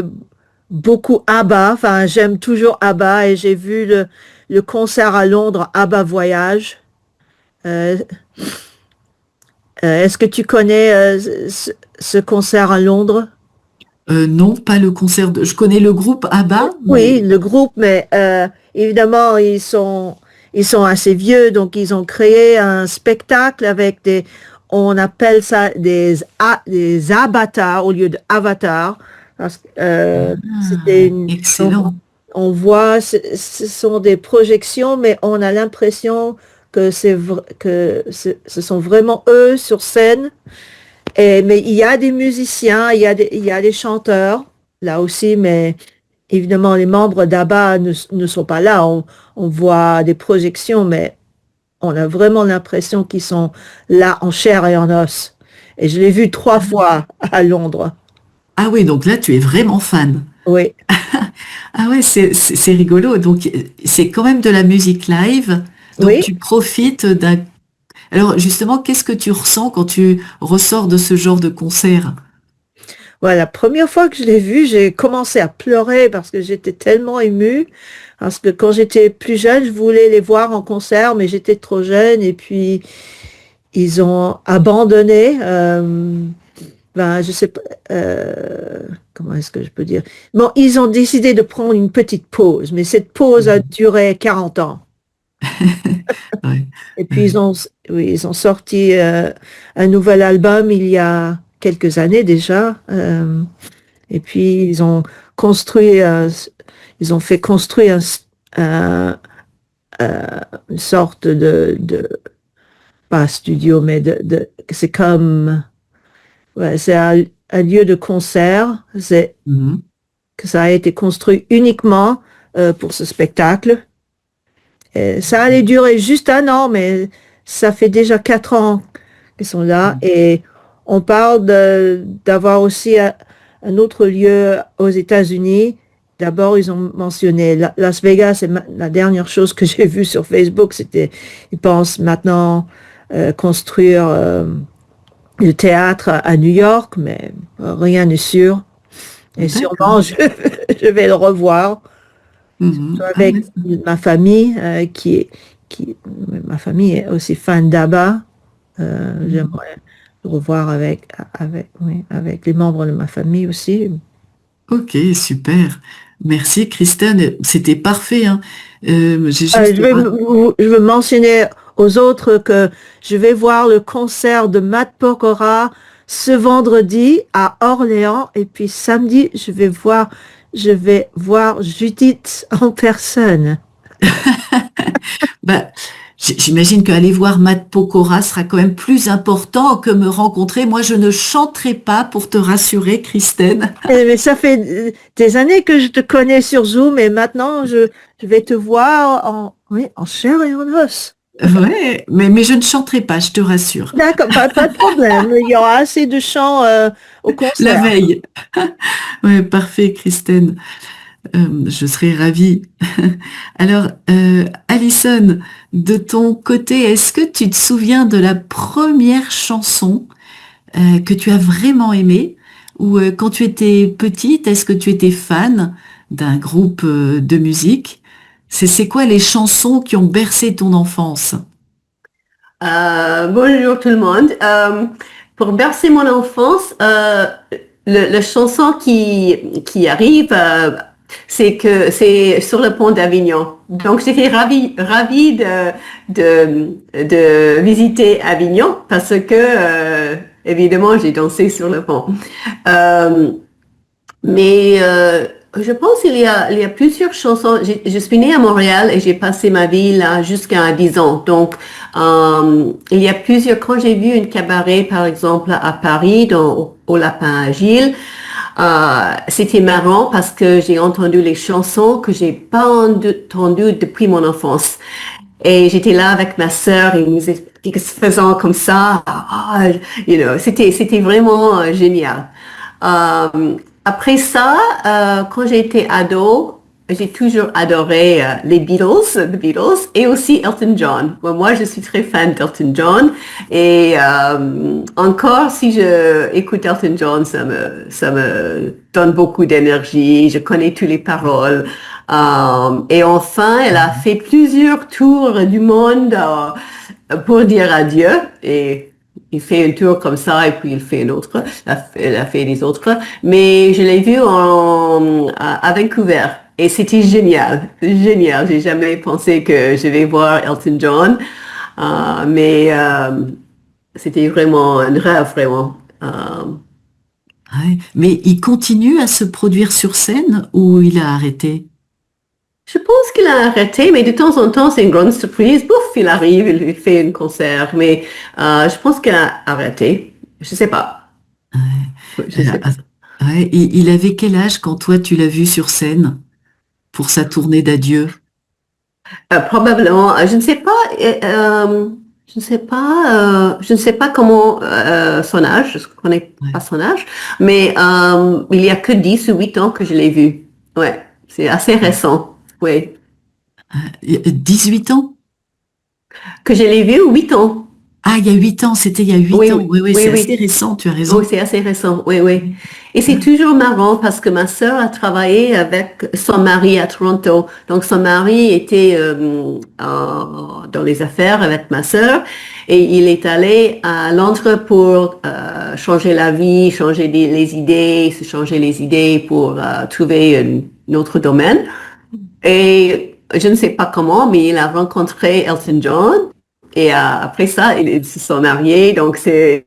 beaucoup ABBA. Enfin, j'aime toujours ABBA et j'ai vu le concert à Londres, ABBA Voyage. Euh, Est-ce que tu connais ce concert à Londres? Non, pas le concert de... Je connais le groupe ABBA, Oui, mais... le groupe, mais évidemment, ils sont assez vieux, donc ils ont créé un spectacle avec on appelle ça des avatars au lieu d'avatars. Parce que c'était Ah, excellent. on voit, ce sont des projections, mais on a l'impression que ce sont vraiment eux sur scène. Mais il y a des musiciens, il y a des chanteurs là aussi, mais évidemment, les membres d'ABBA ne sont pas là. On voit des projections, mais on a vraiment l'impression qu'ils sont là en chair et en os. Et je l'ai vu 3 fois à Londres. Ah oui, donc là, tu es vraiment fan. Oui, Ah ouais, c'est rigolo. Donc, c'est quand même de la musique live. Donc, oui. tu profites d'un... Alors, justement, qu'est-ce que tu ressens quand tu ressors de ce genre de concert? Voilà, la première fois que je l'ai vu, j'ai commencé à pleurer parce que j'étais tellement émue. Parce que quand j'étais plus jeune, je voulais les voir en concert, mais j'étais trop jeune. Et puis, ils ont abandonné. Ben, je sais pas, comment est-ce que je peux dire? Bon, ils ont décidé de prendre une petite pause, mais cette pause a Mhm. duré 40 ans. Ouais, Et puis ouais. oui, ils ont sorti un nouvel album il y a quelques années déjà. Et puis construit, ils ont fait construire un- une sorte pas studio, mais c'est comme, ouais, c'est un lieu de concert. C'est Mhm. que ça a été construit uniquement pour ce spectacle. Et ça allait durer juste 1 an, mais ça fait déjà 4 ans qu'ils sont là. Et on parle d'avoir aussi un autre lieu aux États-Unis. D'abord, ils ont mentionné Las Vegas, c'est la dernière chose que j'ai vue sur Facebook. Ils pensent maintenant construire le théâtre à New York, mais rien n'est sûr. Et D'accord. sûrement, je vais le revoir, surtout Mhm. Ah avec ouais. ma famille, ma famille est aussi fan d'ABBA. Mhm. J'aimerais le revoir oui, avec les membres de ma famille aussi. Ok, super. Merci, Christine. C'était parfait, hein. J'ai juste... Je veux mentionner aux autres que je vais voir le concert de Matt Pokora ce vendredi à Orléans et puis samedi, je vais voir Judith en personne. Bah, j'imagine qu'aller voir Matt Pokora sera quand même plus important que me rencontrer. Moi, je ne chanterai pas pour te rassurer, Christine. Mais ça fait des années que je te connais sur Zoom et maintenant je vais te voir en chair et en os. Ouais, mais je ne chanterai pas, je te rassure. D'accord, pas de problème. Il y aura assez de chants au La concert. veille. Ouais, parfait, Christine. Je serais ravie. Alors, Alison, de ton côté, est-ce que tu te souviens de la première chanson que tu as vraiment aimée? Ou quand tu étais petite, est-ce que tu étais fan d'un groupe de musique? C'est quoi les chansons qui ont bercé ton enfance? Bonjour tout le monde. Pour bercer mon enfance, le chanson qui arrive, c'est que c'est sur le pont d'Avignon. Donc j'étais ravie de visiter Avignon parce que évidemment j'ai dansé sur le pont. Mais je pense qu'il y a plusieurs chansons. Je suis née à Montréal et j'ai passé ma vie là jusqu'à 10 ans. Donc, il y a plusieurs. Quand j'ai vu une cabaret, par exemple, à Paris, au Lapin Agile, c'était marrant parce que j'ai entendu les chansons que j'ai pas entendues depuis mon enfance. Et j'étais là avec ma sœur et nous faisant comme ça. C'était vraiment génial. Après ça, quand j'ai été ado, j'ai toujours adoré les Beatles, The Beatles, et aussi Elton John. Moi, je suis très fan d'Elton John, et encore, si je écoute Elton John, ça me donne beaucoup d'énergie. Je connais toutes les paroles. Et enfin, elle a fait plusieurs tours du monde pour dire adieu. Et il fait un tour comme ça et puis il fait un autre. Elle a fait des autres. Mais je l'ai vu à Vancouver et c'était génial. Génial. J'ai jamais pensé que je vais voir Elton John. Mais c'était vraiment un rêve, vraiment. Ouais. Mais il continue à se produire sur scène ou il a arrêté? Je pense qu'il a arrêté, mais de temps en temps, c'est une grande surprise. Bouf, il arrive, il fait un concert, mais je pense qu'il a arrêté. Je sais pas. Je sais pas. Ouais, il avait quel âge quand toi tu l'as vu sur scène pour sa tournée d'adieu? Probablement, je ne sais pas. Je ne sais pas comment son âge. Je ne connais pas son âge, mais il y a que 10 ou 8 ans que je l'ai vu. Ouais, c'est assez récent. Oui. 18 ans? Que je l'ai vu 8 ans. Ah, il y a 8 ans, c'était il y a 8 Oui, ans. oui, Oui, oui, oui, c'est oui. assez récent, tu as raison. Oui, c'est assez récent, oui, oui. Et c'est toujours marrant parce que ma sœur a travaillé avec son mari à Toronto. Donc son mari était dans les affaires avec ma sœur et il est allé à Londres pour changer la vie, changer les idées, se changer les idées pour trouver un autre domaine. Et je ne sais pas comment, mais il a rencontré Elton John. Et après ça, ils se sont mariés, donc c'est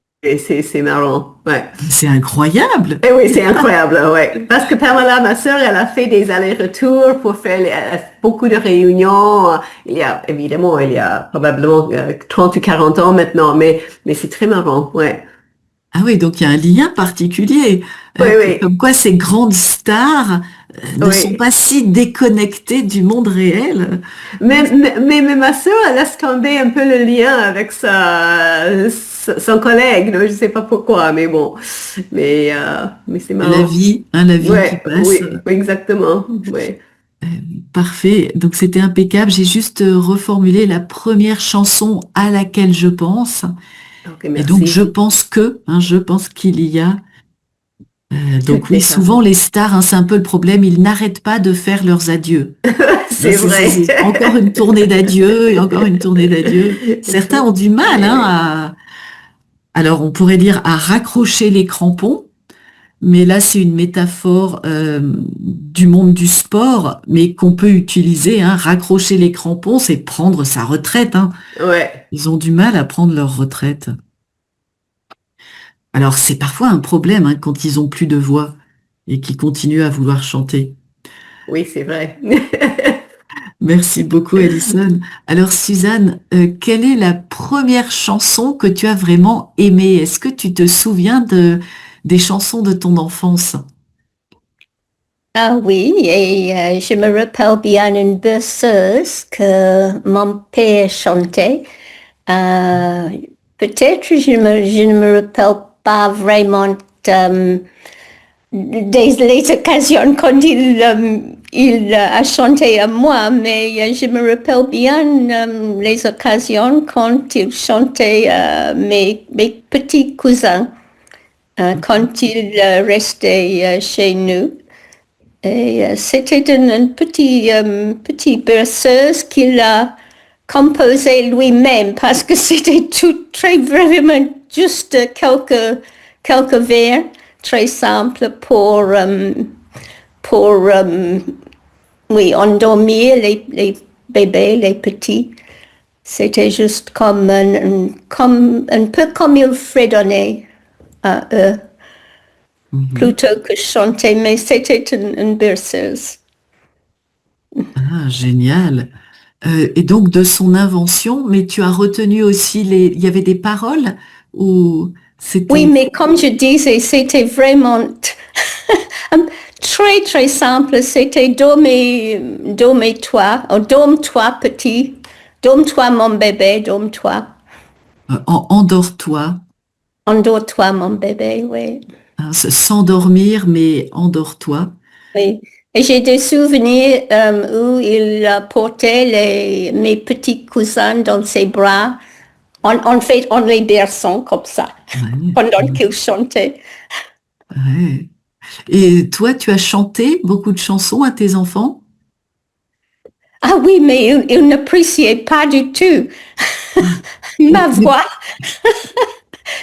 marrant, ouais. C'est incroyable. Et oui, c'est incroyable, ouais. Parce que Pamela, ma sœur, elle a fait des allers-retours pour faire beaucoup de réunions. Il y a probablement 30 ou 40 ans maintenant, mais c'est très marrant, ouais. Ah oui, donc il y a un lien particulier. Oui, oui. Comme quoi ces grandes stars ne Oui. sont pas si déconnectées du monde réel. Mais ma sœur, elle laisse tomber un peu le lien avec son collègue, non, je sais pas pourquoi, mais bon. Mais c'est marrant. La vie Ouais, qui passe. oui, exactement, ouais. Parfait. Donc c'était impeccable. J'ai juste reformulé la première chanson à laquelle je pense. Ok, Et merci. donc je pense qu'il y a. Donc oui, C'est ça. souvent les stars, c'est un peu le problème, ils n'arrêtent pas de faire leurs adieux. C'est Là, vrai. c'est encore une tournée d'adieu et encore une tournée d'adieu. Certains ont du mal, alors on pourrait dire à raccrocher les crampons, mais là c'est une métaphore du monde du sport, mais qu'on peut utiliser. Raccrocher les crampons, c'est prendre sa retraite. Ouais. Ils ont du mal à prendre leur retraite. Alors c'est parfois un problème quand ils ont plus de voix et qu'ils continuent à vouloir chanter. Oui, c'est vrai. Merci beaucoup, Alison. Alors, Suzanne, quelle est la première chanson que tu as vraiment aimée? Est-ce que tu te souviens des chansons de ton enfance? Ah oui, et je me rappelle bien une berceuse que mon père chantait. Peut-être je ne me rappelle pas vraiment les occasions quand il a chanté à moi, mais je me rappelle bien les occasions quand il chantait à mes petits cousins, quand il restait chez nous. Et c'était une petite berceuse qu'il a composée lui-même parce que c'était tout vraiment juste quelques vers très simples pour endormir les bébés, les petits. C'était juste comme un peu comme il fredonnait à eux. Plutôt que chanter, mais c'était une berceuse. Ah, génial. Et donc, de son invention, mais tu as retenu aussi il y avait des paroles ou c'était... Oui, mais comme je disais, c'était vraiment très, très simple. C'était dorme-toi, oh, dorme-toi petit, dorme-toi mon bébé, dorme-toi. Endors-toi. Endors-toi mon bébé, oui. Hein, s'endormir, mais endors-toi. Oui. Et j'ai des souvenirs où il portait mes petits cousins dans ses bras. En fait, en les berçant comme ça, Ouais, pendant qu'il chantait. ouais. Et toi, tu as chanté beaucoup de chansons à tes enfants? Ah oui, mais il n'appréciait pas du tout ma voix.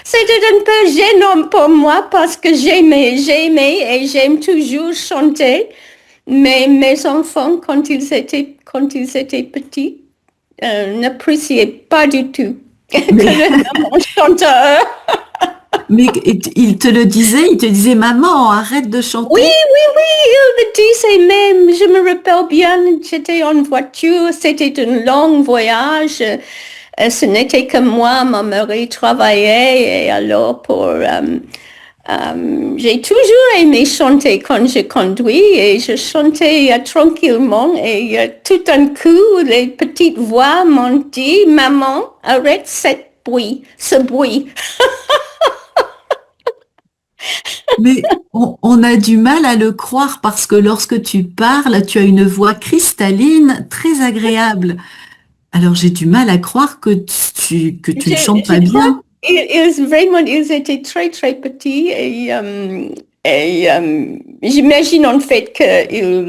C'était un peu gênant pour moi parce que j'aimais et j'aime toujours chanter. Mais mes enfants, quand ils étaient petits, n'appréciaient pas du tout que mon chanteur. Mais il te le disait, il te disait, maman, arrête de chanter. Oui, il me disait même, je me rappelle bien, j'étais en voiture, c'était un long voyage, ce n'était que moi, mon mari travaillait, et alors j'ai toujours aimé chanter quand je conduis, et je chantais tranquillement, et tout d'un coup, les petites voix m'ont dit, maman, arrête ce bruit. Mais on a du mal à le croire parce que lorsque tu parles, tu as une voix cristalline, très agréable. Alors j'ai du mal à croire que tu ne chantes pas bien. Ils étaient très, très petits et j'imagine en fait qu'ils...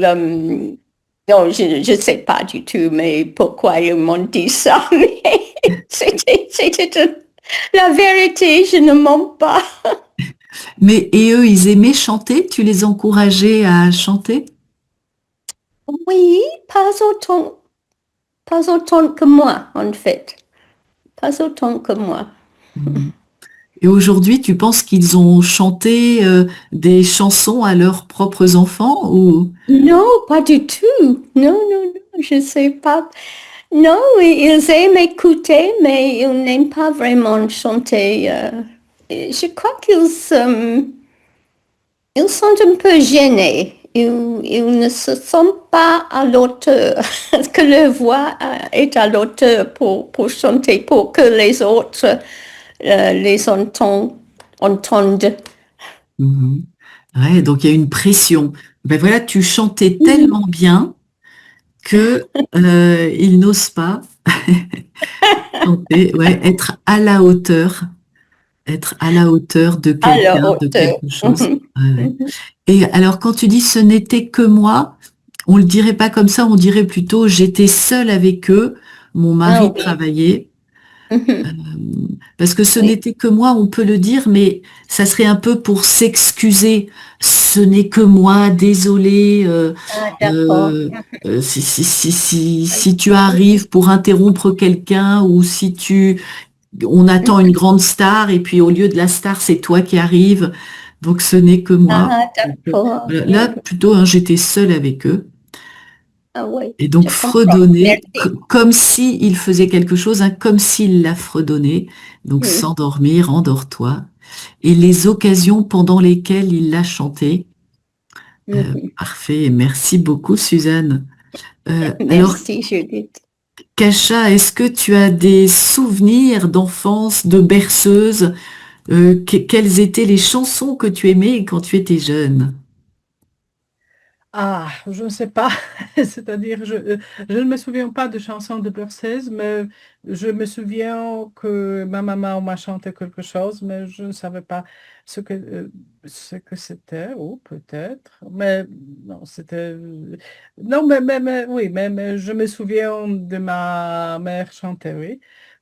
non, je ne sais pas du tout, mais pourquoi ils m'ont dit ça, mais c'était la vérité, je ne mens pas. Mais et eux, ils aimaient chanter? Tu les encourageais à chanter? Oui, pas autant que moi, en fait. Pas autant que moi. Mhm. Et aujourd'hui, tu penses qu'ils ont chanté des chansons à leurs propres enfants ou... Non, pas du tout. Non, je sais pas. Non, ils aiment écouter, mais ils n'aiment pas vraiment chanter. Je crois ils sont un peu gênés. Ils ne se sentent pas à l'auteur, que leur voix est à l'auteur pour chanter, pour que les autres les entendent. Mhm. Ouais, donc il y a une pression. Ben voilà, tu chantais tellement bien que ils n'osent pas chanter, ouais, être à la hauteur de À leur quelqu'un, de hauteur. quelque chose. Ouais, ouais. Et alors, quand tu dis ce n'était que moi, on le dirait pas comme ça, on dirait plutôt j'étais seule avec eux, mon Ah mari oui. travaillait. Parce que ce Oui. n'était que moi, on peut le dire, mais ça serait un peu pour s'excuser. Ce n'est que moi, désolé. Ah, d'accord. Si tu arrives pour interrompre quelqu'un ou on attend une grande star et puis au lieu de la star, c'est toi qui arrives. Donc ce n'est que moi. Ah, Donc, d'accord. voilà. Là, plutôt, hein, j'étais seule avec eux. Ah oui, Et donc je comprends. fredonner Merci. comme si il faisait quelque chose, hein, comme s'il la fredonnait. Donc Mm. s'endormir, endors-toi. Et les occasions pendant lesquelles il l'a chanté. Mhm. Parfait. Merci beaucoup, Suzanne. Alors, Merci, Judith. Kacha, est-ce que tu as des souvenirs d'enfance, de berceuse? Quelles étaient les chansons que tu aimais quand tu étais jeune? Ah, je ne sais pas. C'est-à-dire, je ne me souviens pas de chansons de berceuse, mais je me souviens que ma maman m'a chanté quelque chose, mais je ne savais pas ce que c'était, ou peut-être. Mais non, c'était... Non, oui, mais je me souviens de ma mère chanter, oui.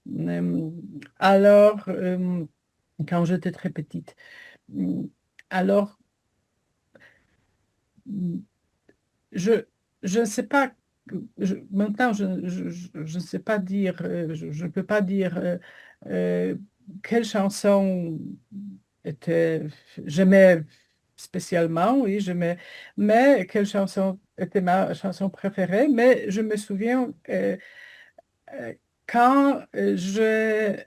Euh, Alors, quand j'étais très petite. Alors, je je ne sais pas, maintenant je ne sais pas dire, je ne peux pas dire euh, quelle chanson était, j'aimais spécialement, oui, j'aimais, mais quelle chanson était ma chanson préférée, mais je me souviens euh, quand j'ai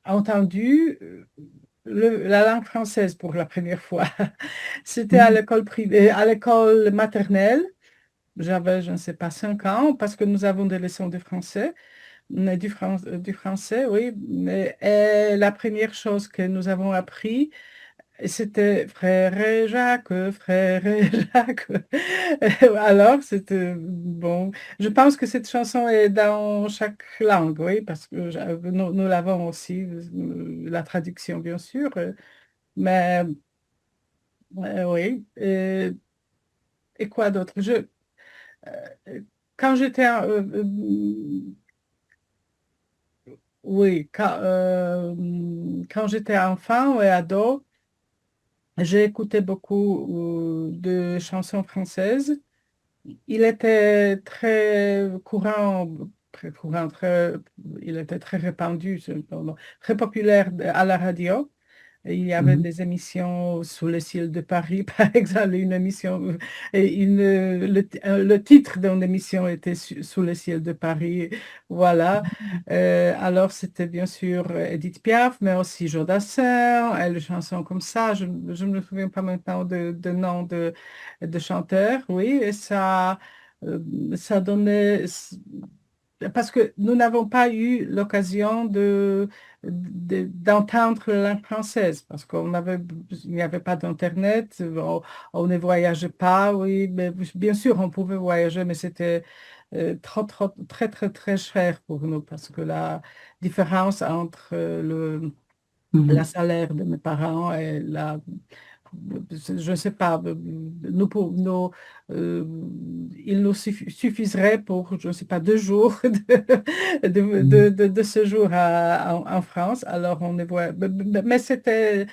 entendu la langue française pour la première fois. C'était à Mhm. l'école privée, à l'école maternelle. J'avais, je ne sais pas, 5 ans, parce que nous avons des leçons de français, du français, oui. Et la première chose que nous avons appris, c'était Frère et Jacques, Frère et Jacques. Alors, c'était bon. Je pense que cette chanson est dans chaque langue, oui, parce que nous l'avons aussi, la traduction, bien sûr. Mais oui. Et quoi d'autre? Euh, Quand j'étais oui, quand j'étais enfant et ado, j'ai écouté beaucoup de chansons françaises. Il était très courant, il était très répandu, très populaire à la radio. Et il y avait Mhm. des émissions sous le ciel de Paris, par exemple, une émission, le titre d'une émission était Sous le ciel de Paris, voilà. Alors c'était bien sûr Edith Piaf, mais aussi Jodassin, et les chansons comme ça. Je ne me souviens pas maintenant de nom de chanteurs, oui, et ça donnait, parce que nous n'avons pas eu l'occasion d'entendre la langue française, parce il n'y avait pas d'Internet, on ne voyageait pas, oui, mais bien sûr, on pouvait voyager, mais c'était très, très, très cher pour nous, parce que la différence entre la Mhm. salaire de mes parents et je ne sais pas, euh, il nous suffiserait pour, je ne sais pas, 2 jours Mhm. de séjour en France. Alors, on est mais c'était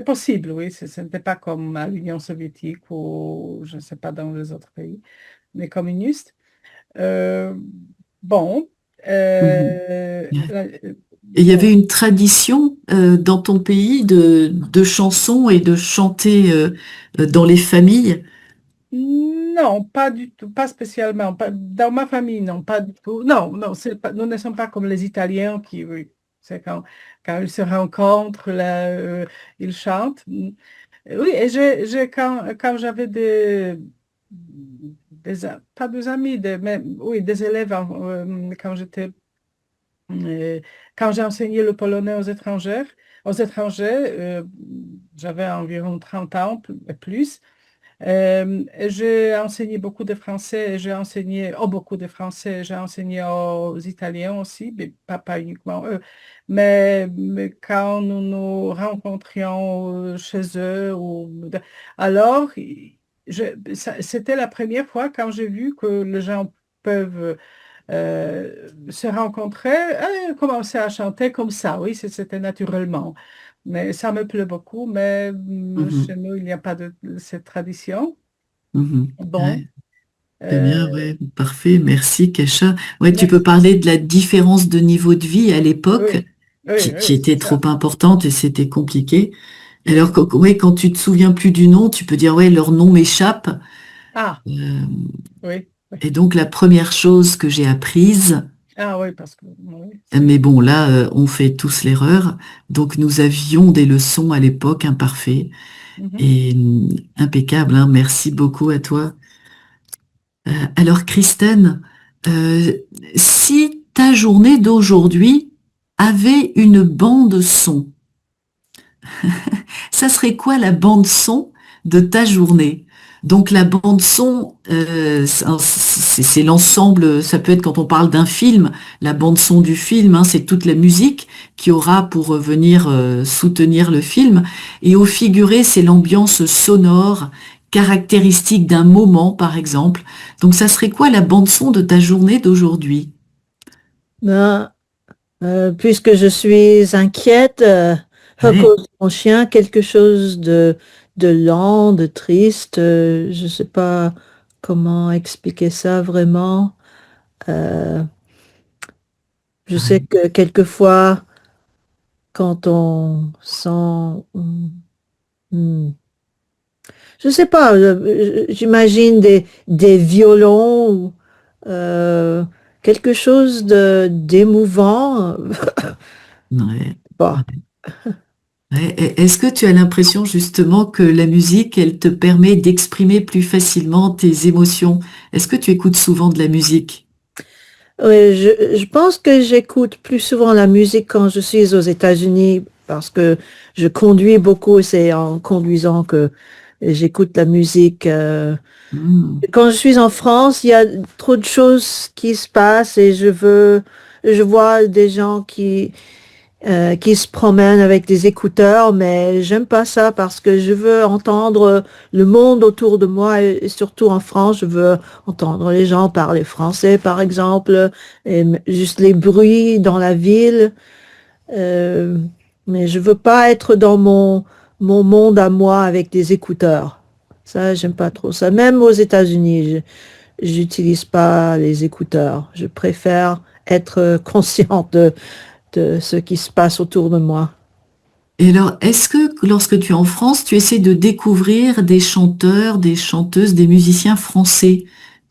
possible, oui. Ce n'était pas comme à l'Union soviétique ou, je ne sais pas, dans les autres pays, mais communistes. Euh, bon, Mhm. Et il y bon. avait une tradition dans ton pays de chansons et de chanter dans les familles. Non, pas du tout, pas spécialement. Dans ma famille, non, pas du tout. Non, non, nous ne sommes pas comme les Italiens qui, oui, c'est quand ils se rencontrent, là, ils chantent. Oui, et quand j'avais pas des amis, mais oui, des élèves, euh, quand j'ai enseigné le polonais aux étrangers, j'avais environ 30 ans et plus. Et j'ai enseigné beaucoup de français, et j'ai enseigné, beaucoup de français, j'ai enseigné aux Italiens aussi, mais pas uniquement eux. Mais quand nous nous rencontrions chez eux, alors c'était la première fois quand j'ai vu que les gens peuvent se rencontrer et commencer à chanter comme ça. Oui, c'était naturellement. Mais ça me plaît beaucoup, mais chez Mhm. nous, il n'y a pas de cette tradition. Mhm. Bon, Ouais, très bien, euh, ouais, parfait, merci Kacha. Ouais, tu peux merci. parler de la différence de niveau de vie à l'époque Oui, oui, qui oui, c'est était trop ça. importante et c'était compliqué. Alors, ouais, quand tu te souviens plus du nom, tu peux dire, ouais, leur nom m'échappe. Ah, Euh, oui, oui. et donc, la première chose que j'ai apprise, Ah oui, parce que oui, mais bon, là, on fait tous l'erreur. Donc, nous avions des leçons à l'époque imparfaites mhm. et impeccables, hein. Merci beaucoup à toi. Alors, Christine, euh, si ta journée d'aujourd'hui avait une bande son, ça serait quoi la bande son de ta journée? Donc la bande son, c'est l'ensemble, ça peut être quand on parle d'un film, la bande son du film, hein, c'est toute la musique qui aura pour venir soutenir le film. Et au figuré, c'est l'ambiance sonore caractéristique d'un moment, par exemple. Donc ça serait quoi la bande son de ta journée d'aujourd'hui? Ben, puisque je suis inquiète à Ouais. cause de mon chien, quelque chose de lent, de triste, je ne sais pas comment expliquer ça vraiment. Euh, je sais Ouais. que quelquefois, quand on sent, hmm, je sais pas, j'imagine des violons ou quelque chose de d'émouvant. Ouais. Bah, Ouais. Est-ce que tu as l'impression justement que la musique, elle te permet d'exprimer plus facilement tes émotions? Est-ce que tu écoutes souvent de la musique? oui, je pense que j'écoute plus souvent la musique quand je suis aux États-Unis parce que je conduis beaucoup, c'est en conduisant que j'écoute la musique. Hmm. Quand je suis en France, il y a trop de choses qui se passent et je vois des gens qui se promènent avec des écouteurs, mais j'aime pas ça parce que je veux entendre le monde autour de moi et surtout en France, je veux entendre les gens parler français, par exemple, et juste les bruits dans la ville. Euh, mais je veux pas être dans mon monde à moi avec des écouteurs. Ça, j'aime pas trop ça. Même aux États-Unis, j'utilise pas les écouteurs. Je préfère être consciente de ce qui se passe autour de moi. Et alors, est-ce que lorsque tu es en France, tu essaies de découvrir des chanteurs, des chanteuses, des musiciens français?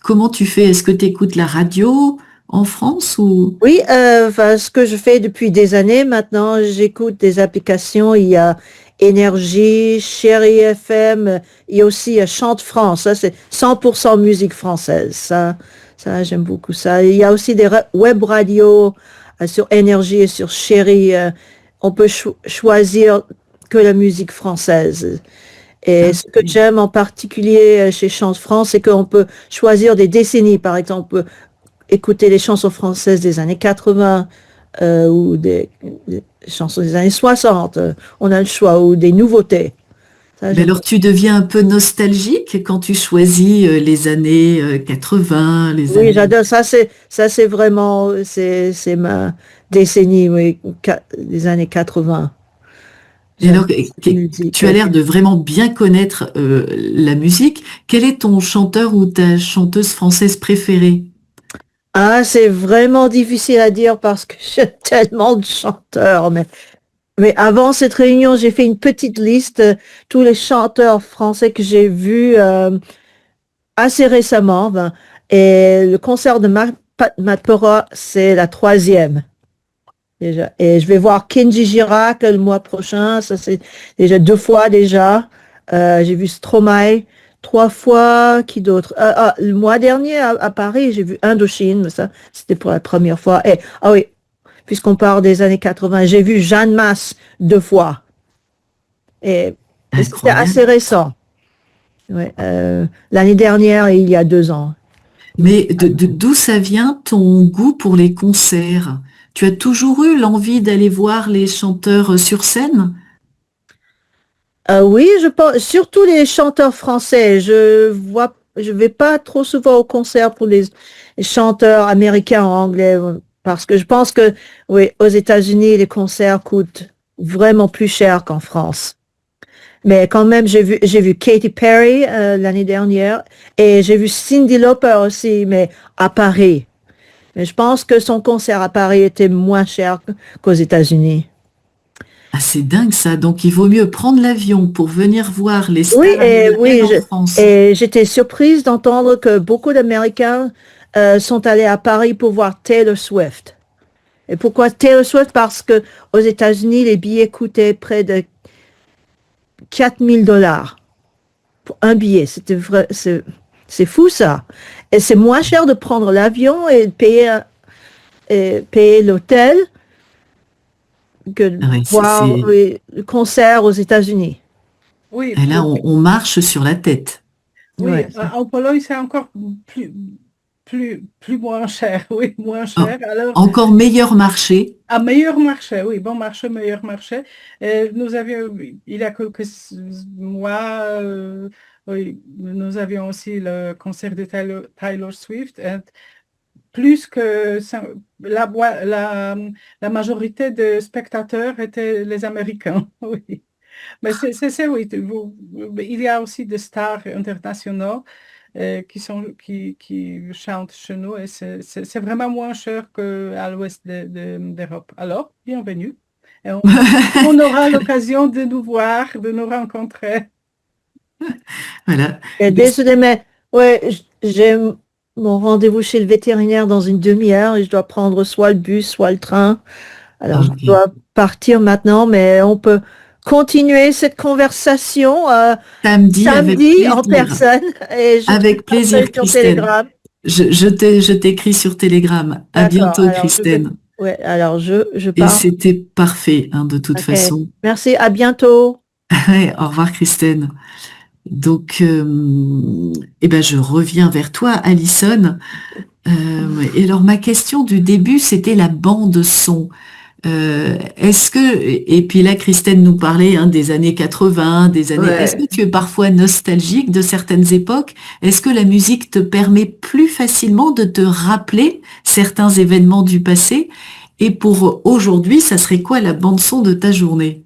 Comment tu fais? Est-ce que tu écoutes la radio en France ou... Oui, enfin, ce que je fais depuis des années maintenant, j'écoute des applications. Il y a Énergie, Chérie FM, il y a aussi Chante France. Ça, c'est 100% musique française. Ça, j'aime beaucoup ça. Il y a aussi des web radios sur Énergie et sur Chérie. On peut choisir que la musique française. Et Ah, ce que j'aime en particulier chez Chante France, c'est qu'on peut choisir des décennies. Par exemple, écouter les chansons françaises des années 80 ou des chansons des années 60. On a le choix ou des nouveautés. Ça, mais j'aime. alors, tu deviens un peu nostalgique quand tu choisis les années 80, les Oui, années... j'adore. Ça, c'est vraiment, c'est ma décennie, oui, des années 80. Et J'aime alors, cette musique. tu as l'air de vraiment bien connaître la musique. Quel est ton chanteur ou ta chanteuse française préférée? Ah, c'est vraiment difficile à dire parce que j'ai tellement de chanteurs, mais avant cette réunion, j'ai fait une petite liste tous les chanteurs français que j'ai vus assez récemment. Ben, et le concert de Matt Pora, c'est la troisième déjà. Et je vais voir Kenji Girac le mois prochain. Ça, c'est déjà 2 fois déjà. J'ai vu Stromae 3 fois. Qui d'autre? Le mois dernier à Paris, j'ai vu Indochine. Mais ça, c'était pour la première fois. Et, ah oui, puisqu'on parle des années 80, j'ai vu Jeanne Masse 2 fois. Et, et c'était assez Incroyable. récent. Ouais, l'année dernière et il y a 2 ans. Mais d'où ça vient ton goût pour les concerts? Tu as toujours eu l'envie d'aller voir les chanteurs sur scène? Oui, je pense, surtout les chanteurs français. Je vais pas trop souvent au concert pour les chanteurs américains en anglais parce que je pense que, oui, aux États-Unis, les concerts coûtent vraiment plus cher qu'en France. Mais quand même, j'ai vu Katy Perry l'année dernière et j'ai vu Cyndi Lauper aussi, mais à Paris. Mais je pense que son concert à Paris était moins cher qu'aux États-Unis. Ah, c'est dingue ça. Donc, il vaut mieux prendre l'avion pour venir voir les stars Oui, américaines en France. et j'étais surprise d'entendre que beaucoup d'Américains sont allés à Paris pour voir Taylor Swift. Et pourquoi Taylor Swift? Parce que aux États-Unis, les billets coûtaient près de $4 000 pour un billet. C'est fou ça. Et c'est moins cher de prendre l'avion et de payer l'hôtel que de Ah ouais, voir le concert aux États-Unis. Oui, et là, on marche sur la tête. oui, Ouais. en Pologne, c'est encore plus moins cher, oui, moins cher. Alors, Encore meilleur marché. un meilleur marché, oui, bon marché, meilleur marché. Nous avions, il y a quelques mois, oui, nous avions aussi le concert de Taylor Swift. Et plus que la majorité des spectateurs étaient les Américains, oui. Mais oui, il y a aussi des stars internationaux qui chantent chez nous et c'est vraiment moins cher qu'à l'ouest d'Europe. Alors, bienvenue. Et on aura l'occasion de nous voir, de nous rencontrer. Voilà. Et désolé, mais ouais, j'ai mon rendez-vous chez le vétérinaire dans une demi-heure et je dois prendre soit le bus, soit le train. Alors, Ok. je dois partir maintenant, mais on peut continuer cette conversation Samedi, avec samedi en plaisir. personne. Et je Avec te plaisir, rappelle sur Christine. Telegram. Je t'écris sur Telegram. À D'accord, bientôt, alors Christine. ouais, alors je Et pars. c'était parfait, hein, de toute Ok. façon. Merci, à bientôt. Ouais, au revoir, Christine. Donc, eh ben, je reviens vers toi, Alison. Et alors, ma question du début, c'était la bande son. Et puis là, Christine nous parlait, hein, des années 80, des années. Est-ce que tu es parfois nostalgique de certaines époques? Est-ce que la musique te permet plus facilement de te rappeler certains événements du passé? Et pour aujourd'hui, ça serait quoi la bande son de ta journée?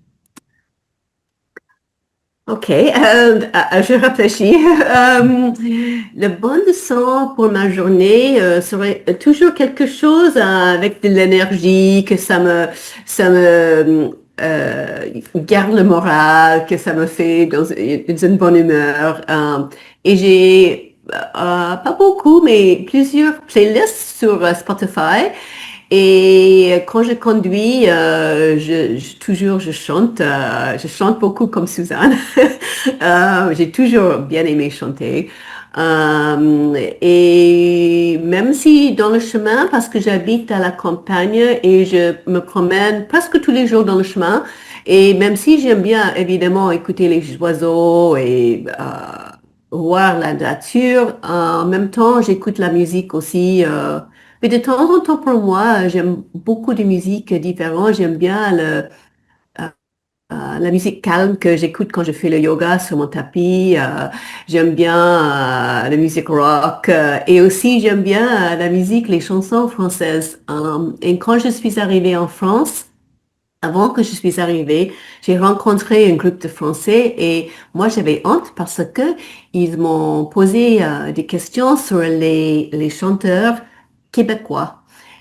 Ok, je réfléchis. Le bon son pour ma journée serait toujours quelque chose avec de l'énergie, que ça me garde le moral, que ça me fait dans une bonne humeur. Et j'ai pas beaucoup, mais plusieurs playlists sur Spotify. Et quand je conduis, je chante beaucoup comme Suzanne. J'ai toujours bien aimé chanter. Et même si dans le chemin, parce que j'habite à la campagne et je me promène presque tous les jours dans le chemin, et même si j'aime bien évidemment écouter les oiseaux et voir la nature, en même temps j'écoute la musique aussi. Mais de temps en temps, pour moi, j'aime beaucoup de musiques différentes. J'aime bien la musique calme que j'écoute quand je fais le yoga sur mon tapis. J'aime bien la musique rock. Et aussi, j'aime bien la musique, les chansons françaises. Et quand je suis arrivée en France, avant que je suis arrivée, j'ai rencontré un groupe de Français et moi j'avais honte parce que ils m'ont posé des questions sur les chanteurs québécois.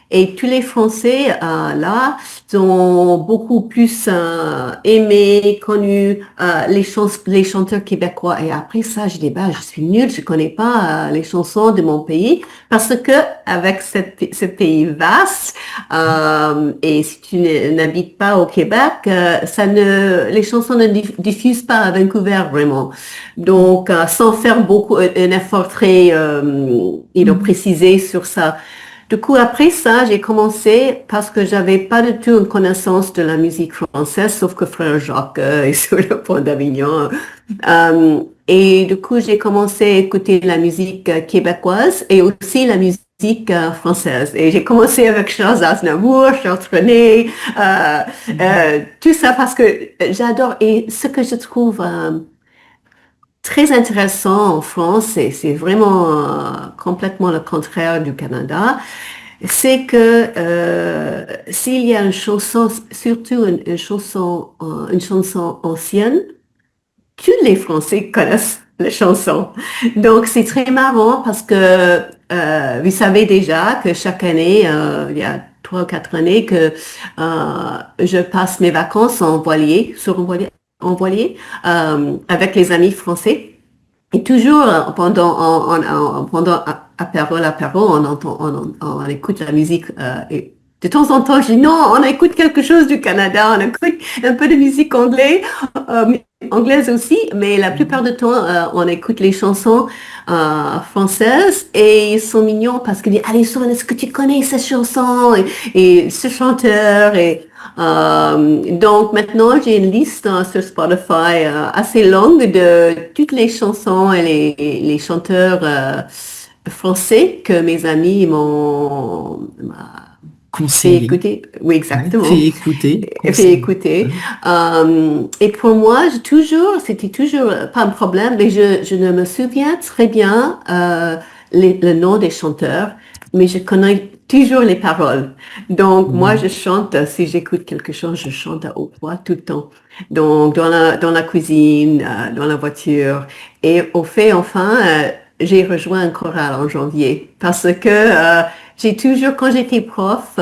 Et tous les Français là ont beaucoup plus aimé, connu les chanteurs québécois. Et après ça, je dis bah je suis nulle, je connais pas les chansons de mon pays parce que avec ce pays vaste et si tu n'habites pas au Québec, les chansons ne diffusent pas à Vancouver vraiment. Donc sans faire un effort très précisé sur ça. Du coup, après ça, j'ai commencé parce que j'avais pas du tout une connaissance de la musique française, sauf que Frère Jacques est sur le pont d'Avignon. Et du coup, j'ai commencé à écouter la musique québécoise et aussi la musique française. Et j'ai commencé avec Charles Aznavour, Charles Trenet, tout ça parce que j'adore. Et ce que je trouve très intéressant en France, et c'est vraiment complètement le contraire du Canada, c'est que s'il y a une chanson, surtout une chanson ancienne, tous les Français connaissent la chanson. Donc c'est très marrant parce que vous savez déjà que chaque année, il y a 3 ou 4 années que je passe mes vacances en voilier, avec les amis français. Et toujours pendant apéro, on écoute la musique. Et de temps en temps, je dis non, on écoute quelque chose du Canada, on écoute un peu de musique anglaise aussi, mais la plupart du temps, on écoute les chansons françaises et ils sont mignons parce qu'ils disent Alison, est-ce que tu connais cette chanson et ce chanteur donc maintenant j'ai une liste sur Spotify assez longue de toutes les chansons et les chanteurs français que mes amis m'a fait Conseiller, écouter. Oui, exactement. fait écouter, Fait conseiller. écouter. Et pour moi, c'était toujours pas un problème, mais je ne me souviens très bien le nom des chanteurs, mais je connais toujours les paroles. Donc, moi, je chante, si j'écoute quelque chose, je chante à haute voix tout le temps. Donc, dans la cuisine, dans la voiture. Et au fait, enfin, j'ai rejoint un choral en janvier parce que j'ai toujours, quand j'étais prof,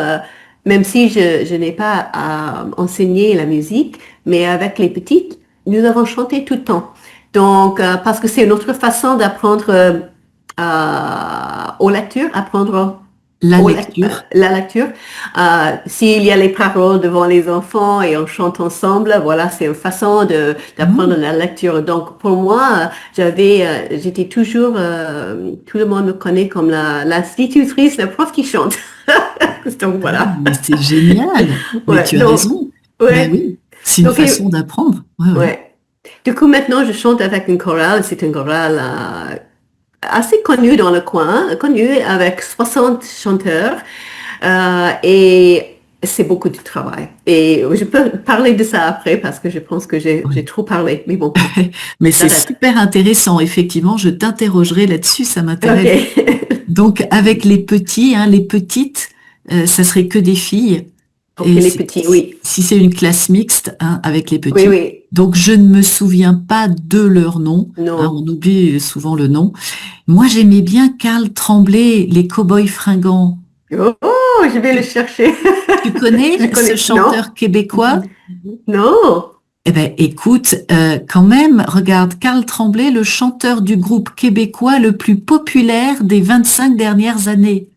même si je n'ai pas enseigné la musique, mais avec les petites, nous avons chanté tout le temps. Donc, parce que c'est une autre façon d'apprendre aux lectures, apprendre La lecture. la lecture. S'il y a les paroles devant les enfants et on chante ensemble, voilà, c'est une façon d'apprendre la lecture. Donc, pour moi, j'étais toujours, tout le monde me connaît comme l'institutrice, la prof qui chante. Donc, voilà. Mais c'est génial. Mais Ouais, tu as donc, raison. ouais. Ben oui, c'est une Donc, façon d'apprendre. Ouais, ouais. ouais. Du coup, maintenant, je chante avec une chorale. C'est une chorale assez connue dans le coin, connue avec 60 chanteurs. Et c'est beaucoup de travail. Et je peux parler de ça après parce que je pense que j'ai trop parlé. Mais bon, Mais c'est j'arrête. super intéressant. Effectivement, je t'interrogerai là-dessus, ça m'intéresse. Ok. Donc, avec les petits, les petites, ça serait que des filles. Ok, Et les petits, oui. si c'est une classe mixte, avec les petits. Oui, oui. Donc, je ne me souviens pas de leur nom. Non. On oublie souvent le nom. Moi, j'aimais bien Karl Tremblay, les Cowboys fringants. Oh, je vais le chercher. Tu connais Je connais. ce chanteur québécois? Non. Eh ben, écoute, quand même, regarde, Karl Tremblay, le chanteur du groupe québécois le plus populaire des 25 dernières années.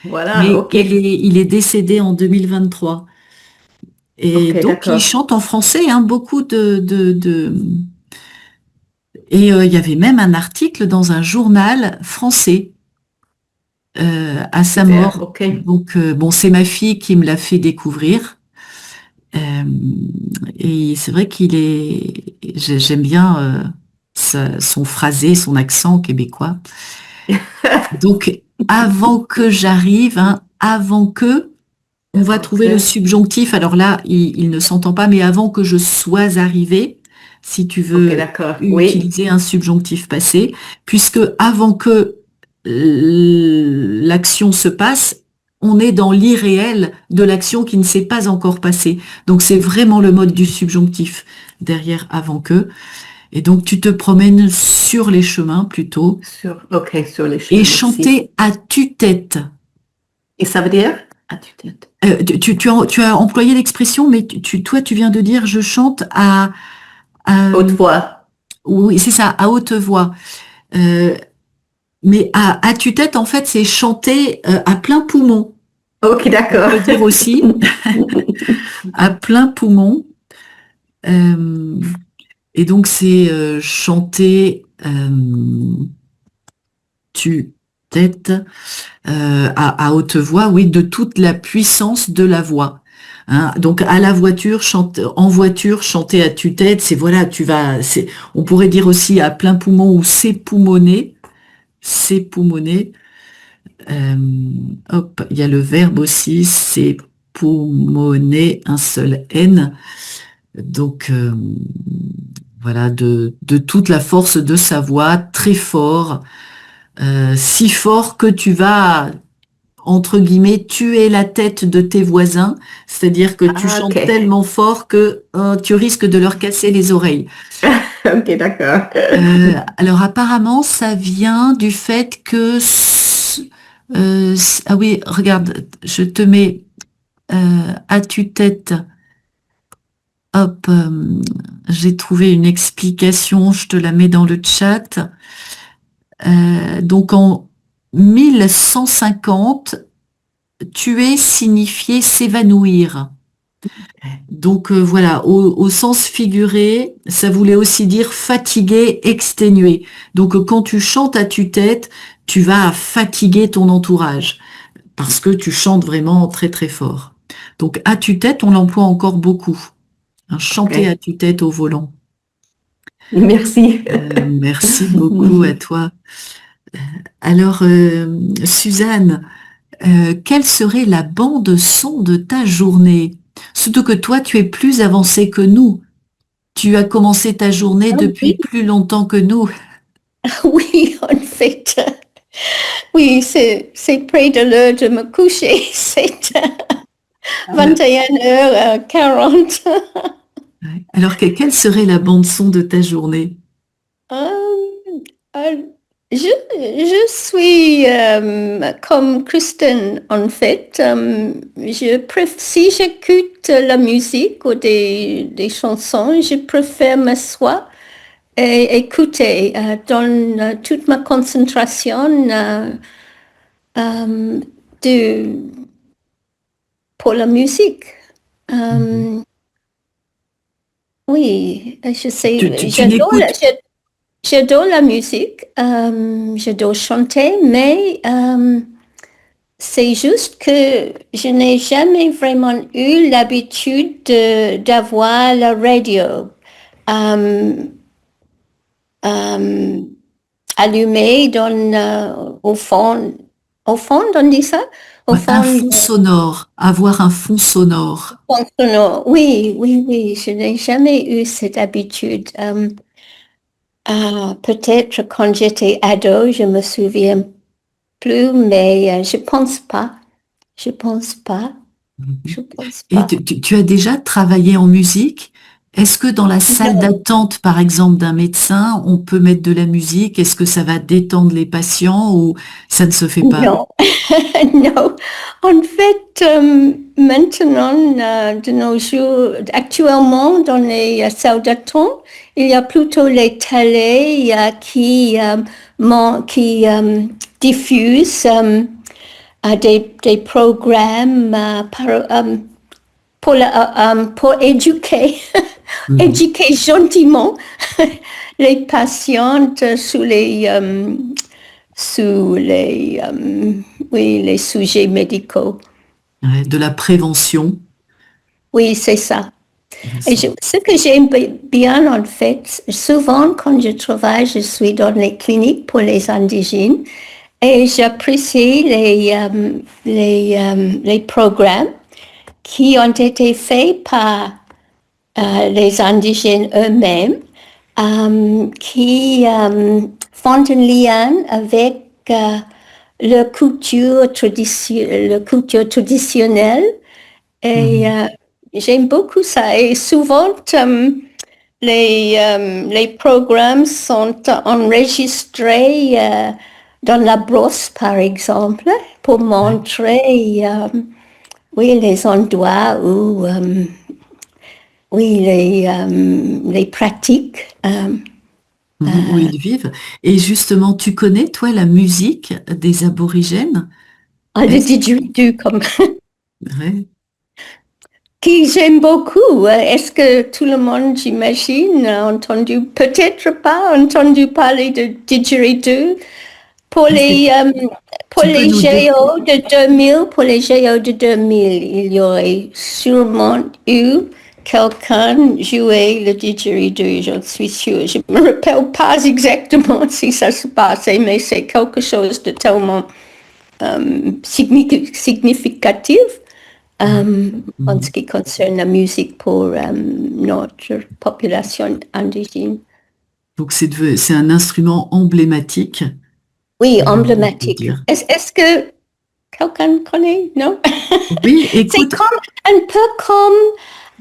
Voilà, Mais ok. il est décédé en 2023. Et Ok, donc, il d'accord. chante en français, beaucoup de... Et il y avait même un article dans un journal français à sa Super, mort. ok. Donc, bon, c'est ma fille qui me l'a fait découvrir. Et c'est vrai j'aime bien son phrasé, son accent québécois. Donc, avant que j'arrive, on va trouver le subjonctif. Alors là, il ne s'entend pas, mais avant que je sois arrivée, si tu Ok, veux d'accord. Oui. utiliser un subjonctif passé, puisque avant que l'action se passe, on est dans l'irréel de l'action qui ne s'est pas encore passée. Donc c'est vraiment le mode du subjonctif derrière avant que. Et donc tu te promènes sur les chemins plutôt Ok, sur les chemins. et Merci. chanter à tue-tête. Et ça veut dire? À tue-tête. Tu as employé l'expression, mais toi tu viens de dire je chante à Haute voix. oui, c'est ça, à haute voix. Mais à tue-tête, en fait, c'est chanter à plein poumon. Ok, d'accord. On peut dire aussi à plein poumon. Et donc, c'est chanter tue-tête à haute voix, oui, de toute la puissance de la voix. Donc à la voiture, en voiture, chanter à tue-tête, c'est voilà, on pourrait dire aussi à plein poumon ou s'époumoner. Hop, il y a le verbe aussi, s'époumoner, un seul N. Donc voilà, de toute la force de sa voix, très fort, si fort que tu vas entre guillemets, tuer la tête de tes voisins, c'est-à-dire que tu chantes ok. tellement fort que tu risques de leur casser les oreilles. Ok, d'accord. Alors apparemment, ça vient du fait que... ah oui, regarde, je te mets à tue-tête. Hop, j'ai trouvé une explication, je te la mets dans le chat. Donc en 1150, tuer signifiait s'évanouir. Donc voilà, au sens figuré, ça voulait aussi dire fatiguer, exténuer. Donc quand tu chantes à tue-tête, tu vas fatiguer ton entourage parce que tu chantes vraiment très très fort. Donc à tue-tête, on l'emploie encore beaucoup. Hein, chanter Ok. à tue-tête au volant. Merci. Merci beaucoup à toi. Alors Suzanne, quelle serait la bande son de ta journée? Surtout que toi, tu es plus avancée que nous. Tu as commencé ta journée Ah depuis oui, plus longtemps que nous. oui, en fait, oui, c'est près de l'heure de me coucher. C'est 21h40. Ouais. Alors, quelle serait la bande son de ta journée? Euh, je suis comme Kristen, en fait. Si j'écoute la musique ou des chansons, je préfère m'asseoir et écouter, donne toute ma concentration euh, de, pour la musique. Mhm. Oui, je sais, Tu n'écoutes. j'adore la musique, j'adore chanter, mais c'est juste que je n'ai jamais vraiment eu l'habitude d'avoir la radio euh, euh, allumée au fond, on dit ça? Au Ouais, un fond, fond sonore, avoir un fond sonore. fond sonore. Oui, oui, oui, je n'ai jamais eu cette habitude. Peut-être quand j'étais ado, je me souviens plus, mais je pense pas. Je pense pas. Mhm. Je pense Et pas. tu as déjà travaillé en musique? Est-ce que dans la salle Non, d'attente, par exemple, d'un médecin, on peut mettre de la musique? Est-ce que ça va détendre les patients ou ça ne se fait pas? non, non. En fait, maintenant, de nos jours, actuellement, dans les salles d'attente, il y a plutôt les télés qui diffusent des programmes pour éduquer, Mhm. éduquer gentiment les patientes oui, les sujets médicaux. Ouais, de la prévention. Oui, c'est ça. Et Ça. ce que j'aime bien, en fait, souvent quand je travaille, je suis dans les cliniques pour les indigènes et j'apprécie les programmes qui ont été faits par les indigènes eux-mêmes, qui font un lien avec leur culture traditionnelle. Et Mhm. j'aime beaucoup ça. Et souvent, les programmes sont enregistrés dans la brosse, par exemple, pour Ouais. montrer oui, les endroits où oui, les pratiques. Mhm. Où ils vivent. Et justement, tu connais, toi, la musique des aborigènes? Le Est-ce didgeridoo, comme ouais. qui j'aime beaucoup. Est-ce que tout le monde, j'imagine, a entendu, peut-être pas entendu parler de didgeridoo pour Est-ce que pour tu peux les nous JO de 2000, pour les JO de 2000, il y aurait sûrement eu quelqu'un jouer le didgeridoo, je suis sûre. Je ne me rappelle pas exactement si ça se passait, mais c'est quelque chose de tellement significatif en ce Mhm. qui concerne la musique pour notre population indigène. Donc c'est un instrument emblématique, Oui, on peut emblématique. dire. Est-ce que quelqu'un connaît? Non? Oui, C'est écoute, comme un peu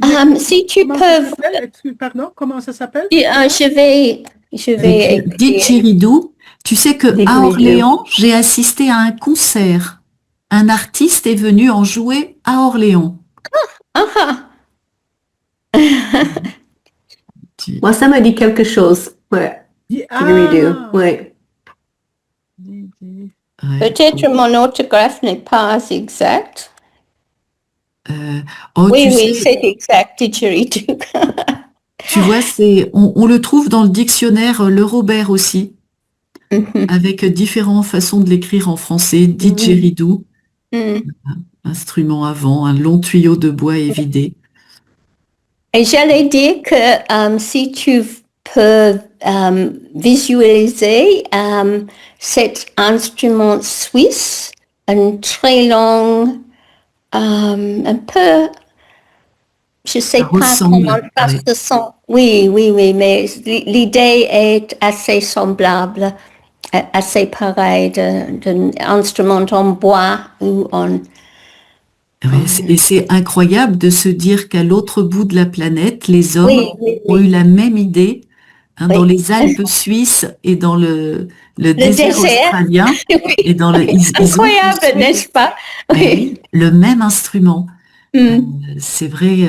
Mais comme si tu comment ça peux. s'appelle? Pardon, comment ça s'appelle? Je vais écrire didgeridoo, tu sais que à didgeridoo. Orléans, j'ai assisté à un concert un artiste est venu en jouer à Orléans. Ah, Tu- Moi, ça me dit quelque chose. Ouais, didgeridoo. Ah, Ouais. ouais, peut-être mon orthographe n'est pas exact. oh, Oui, tu oui, sais, c'est exact, didgeridoo. tu vois, on le trouve dans le dictionnaire Le Robert aussi, avec différentes façons de l'écrire en français. Didgeridoo, Mm. instrument à vent, un long tuyau de bois évidé. Et j'allais dire que si tu peux visualiser cet instrument suisse, un très long, un peu, je sais Ça pas comment ressemble, faire ouais. ce son. Oui, oui, oui, mais l'idée est assez semblable, assez pareille d'un instrument en bois ou en... Ouais, et c'est incroyable de se dire qu'à l'autre bout de la planète, les hommes Oui, oui, ont eu oui, la même idée, hein, dans oui. les Alpes suisses et dans le Le désert désert, australien, et oui, dans oui. ils ont Incroyable, conçu, n'est-ce pas? mais Oui. oui, le même instrument. Hmm. C'est vrai,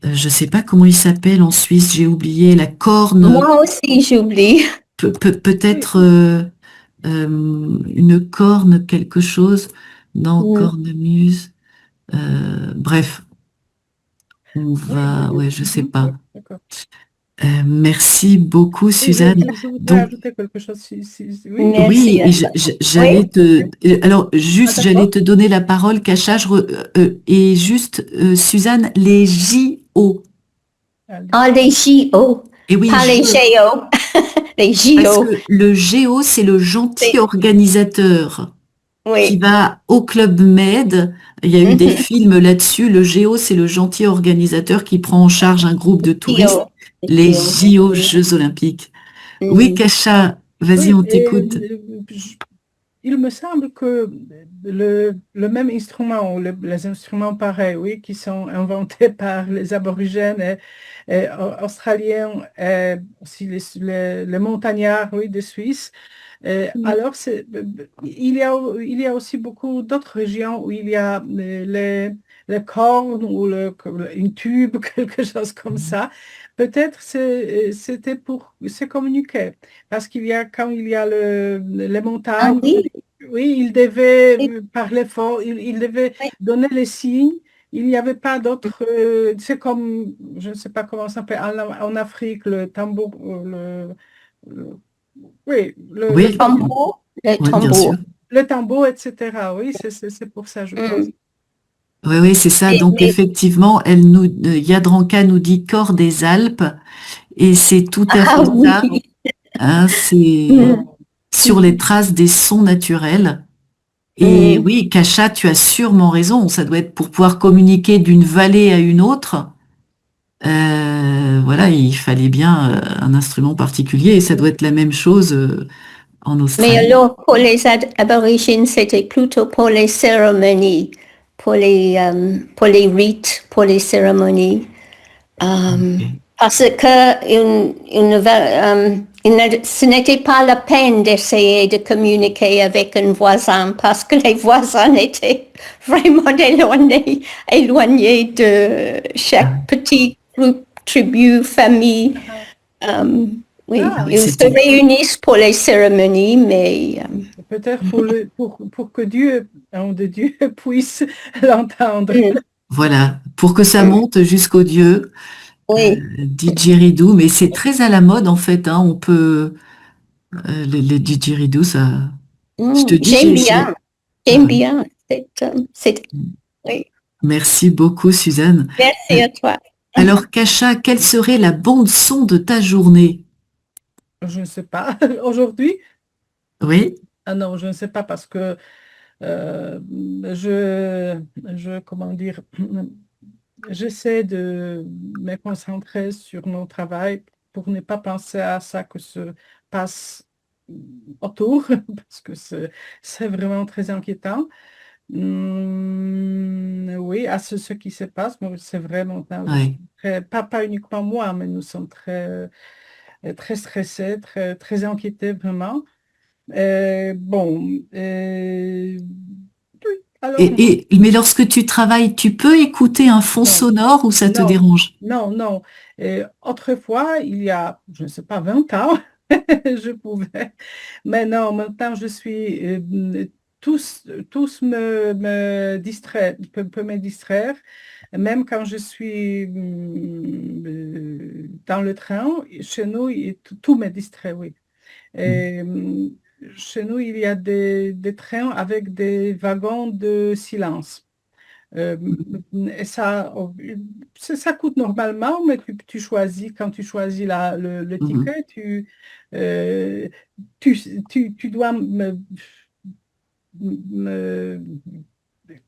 je sais pas comment il s'appelle en Suisse, j'ai oublié la corne, Moi aussi, j'oublie. oui. peut-être une corne, quelque chose, non, Hmm. cornemuse. Bref, on Oui, va, ouais, je sais oui, pas. d'accord. Merci beaucoup, Oui, Suzanne. je voudrais Donc, ajouter quelque chose. Oui. oui, Merci à et toi. j'allais Oui, te, alors Ah, juste, j'allais d'accord. te donner la parole, Kacha, et juste, Suzanne, les JO. Allez. ah, les JO, Et oui, pas les GO, les parce JO. que le GO, c'est le gentil C'est- organisateur qui Oui. va au Club Med. Il y a eu des Mhm. films là-dessus. Le GO, c'est le gentil organisateur qui prend en charge un groupe de touristes, JO. Les les JO. JO, Jeux Olympiques. Oui, Mhm. Kacha, vas-y, Oui, on et t'écoute. il me semble que le même instrument, ou les instruments pareils, oui, qui sont inventés par les aborigènes et australiens, et aussi les montagnards, oui, de Suisse. Alors, il y a aussi beaucoup d'autres régions où il y a les cornes ou une tube, quelque chose comme ça. Peut-être c'était pour se communiquer, parce quand il y a les Ah montagnes, oui, oui, il devait oui, parler fort, il devait oui. donner les signes. Il n'y avait pas d'autres. C'est comme, je ne sais pas comment ça s'appelle, en Afrique, le tambour, le- oui, Le Oui, tambour, le oui, bien tambour. sûr. le tambour, etc. Oui, c'est pour ça, je pense. Mm. Oui, oui, c'est ça. Donc Mais, effectivement, Yadranka nous dit corps des Alpes, et c'est tout à ah fait ça. oui. Hein, c'est Mm. sur les traces des sons naturels. Et Mm. oui, Kacha, tu as sûrement raison. Ça doit être pour pouvoir communiquer d'une vallée à une autre. Voilà, il fallait bien un instrument particulier, et ça doit être la même chose en Mais Australie. alors, pour les aborigènes, c'était plutôt pour les cérémonies, pour les rites, pour les cérémonies. Ok. Parce que ce n'était pas la peine d'essayer de communiquer avec un voisin parce que les voisins étaient vraiment éloignés de chaque petit groupe, tribu, famille. Euh, oui, Ah oui, ils se c'était réunissent pour les cérémonies, mais Peut-être pour que Dieu, un de Dieu, puisse l'entendre. mm, voilà pour que ça mm, monte jusqu'au Dieu. oui, Didgeridoo, mais c'est très à la mode en fait. Hein, on peut les didgeridoo, ça. Je te dis, j'aime bien, j'aime ouais. bien. Oui, Merci beaucoup, Suzanne. merci à toi. Alors, Kacha, quelle serait la bande son de ta journée? Je ne sais pas. Aujourd'hui, Oui, ah non, je ne sais pas parce que euh, comment dire, j'essaie de me concentrer sur mon travail pour ne pas penser à ça que se passe autour, parce que c'est vraiment très inquiétant. Oui, à ce qui se passe, mais c'est vraiment ouais. pas uniquement moi, mais nous sommes très stressés, très inquiétés vraiment. Bon, Alors, Mais lorsque tu travailles, tu peux écouter un fond non, sonore ou ça te non, dérange? non. Autrefois, il y a, je ne sais pas, 20 ans, je pouvais. Mais non, maintenant, tous me distraient, peut me distraire. Même quand je suis dans le train, chez nous, tout me distrait, oui. Et, chez nous, il y a des trains avec des wagons de silence. Euh, et ça coûte normalement, mais quand tu choisis le Mhm. ticket, euh, tu dois me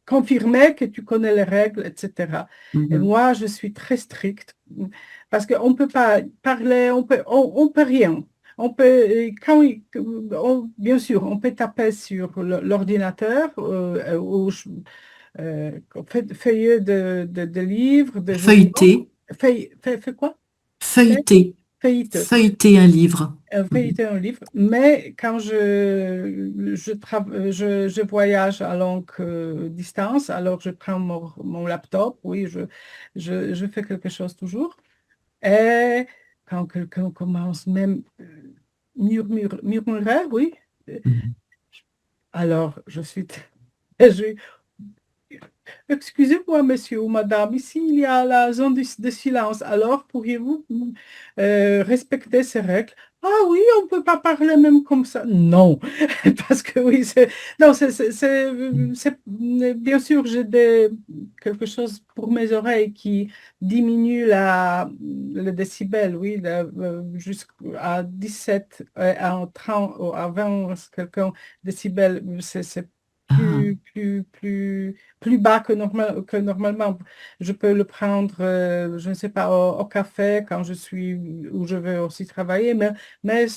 confirmer que tu connais les règles, etc. Et Mhm. moi, je suis très stricte parce qu'on ne peut pas parler, on peut rien. On peut, bien sûr, on peut taper sur l'ordinateur ou feuillet de livres, de journaux. Feuilleter, Fait quoi? Fait- feuilleter, Feuilleter. feuilleter un livre. Mhm. Feuilleter un livre, mais quand je voyage à longue distance, alors je prends mon laptop, oui, je fais quelque chose toujours. Et quand quelqu'un commence même murmurer, oui, euh, Mhm. alors je suis... je- Excusez-moi, monsieur ou madame, ici il y a la zone de silence. Alors, pourriez-vous respecter ces règles? Ah oui, on ne peut pas parler même comme ça. Non, parce que oui, non, bien sûr, quelque chose pour mes oreilles qui diminue le décibel, oui, jusqu'à 17, à 30, ou à 20, quelqu'un décibels, c'est Ah, plus bas que normalement. Je peux le prendre, je ne sais pas, au café quand où je vais aussi travailler, mais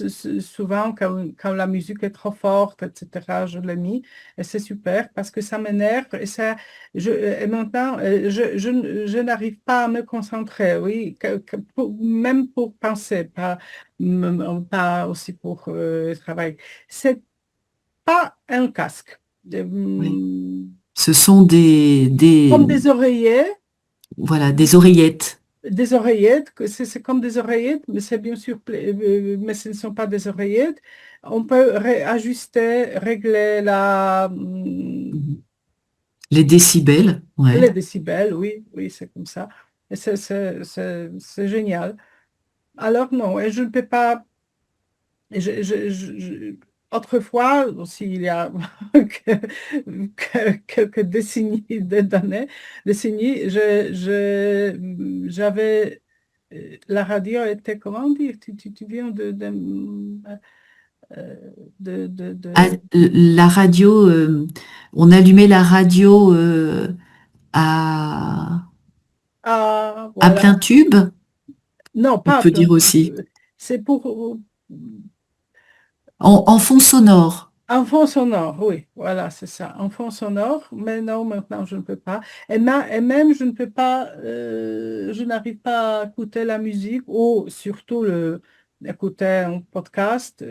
souvent quand la musique est trop forte, etc., je l'ai mis et c'est super parce que ça m'énerve et maintenant, je n'arrive pas à me concentrer, oui, même pour penser, pas aussi pour le travail. C'est pas un casque. oui. Hum, Ce sont Comme des oreillettes. des oreillettes, c'est comme des oreillettes, mais c'est bien sûr, mais ce ne sont pas des oreillettes. On peut ajuster, régler Mhm. Les décibels, ouais. les décibels, oui, oui, c'est comme ça. Et c'est génial. Alors non, et je ne peux pas, autrefois, aussi il y a quelques décennies, j'avais, la radio était, comment dire, tu viens Ah, de- la radio, on allumait la radio à voilà, plein tube, non, on pas à peut plein dire tube, aussi. c'est pour En fond sonore. un fond sonore, oui, voilà, c'est ça, un fond sonore, mais non, maintenant je ne peux pas. Et même je ne peux pas, je n'arrive pas à écouter la musique ou surtout écouter un podcast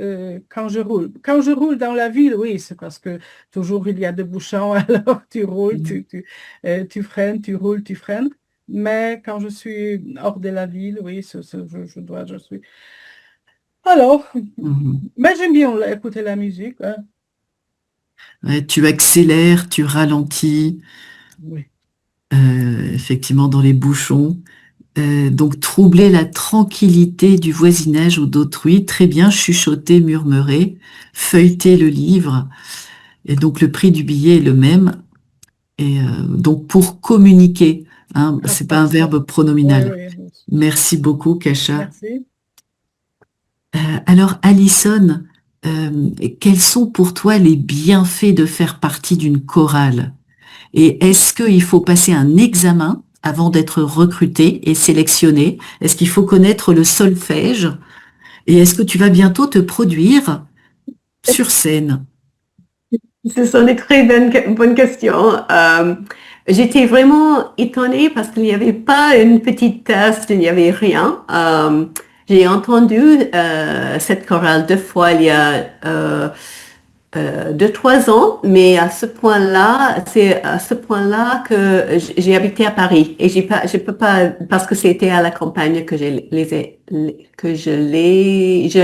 quand je roule. Quand je roule dans la ville, oui, c'est parce que toujours il y a des bouchons, alors tu roules, Mhm. tu freines, tu roules, tu freines. Mais quand je suis hors de la ville, oui, je suis. Alors, Mhm. mais j'aime bien écouter la musique, hein. Ouais, tu accélères, tu ralentis, Oui. effectivement dans les bouchons. Donc troubler la tranquillité du voisinage ou d'autrui, très bien, chuchoter, murmurer, feuilleter le livre. Et donc le prix du billet est le même. Et donc pour communiquer, hein, Ah, c'est pas un parfait. verbe Oui, pronominal. oui. Merci beaucoup, Kasha. Merci. Alors, Alison, quels sont pour toi les bienfaits de faire partie d'une chorale? Et est-ce qu'il faut passer un examen avant d'être recruté et sélectionné? Est-ce qu'il faut connaître le solfège? Et est-ce que tu vas bientôt te produire sur scène? Ce sont des très bonnes questions. J'étais vraiment étonnée parce qu'il n'y avait pas une petite test, il n'y avait rien. J'ai entendu cette chorale deux fois il y a 2-3 ans, mais à ce point-là, c'est à ce point-là que j'ai habité à Paris et je peux pas parce que c'était à la campagne que je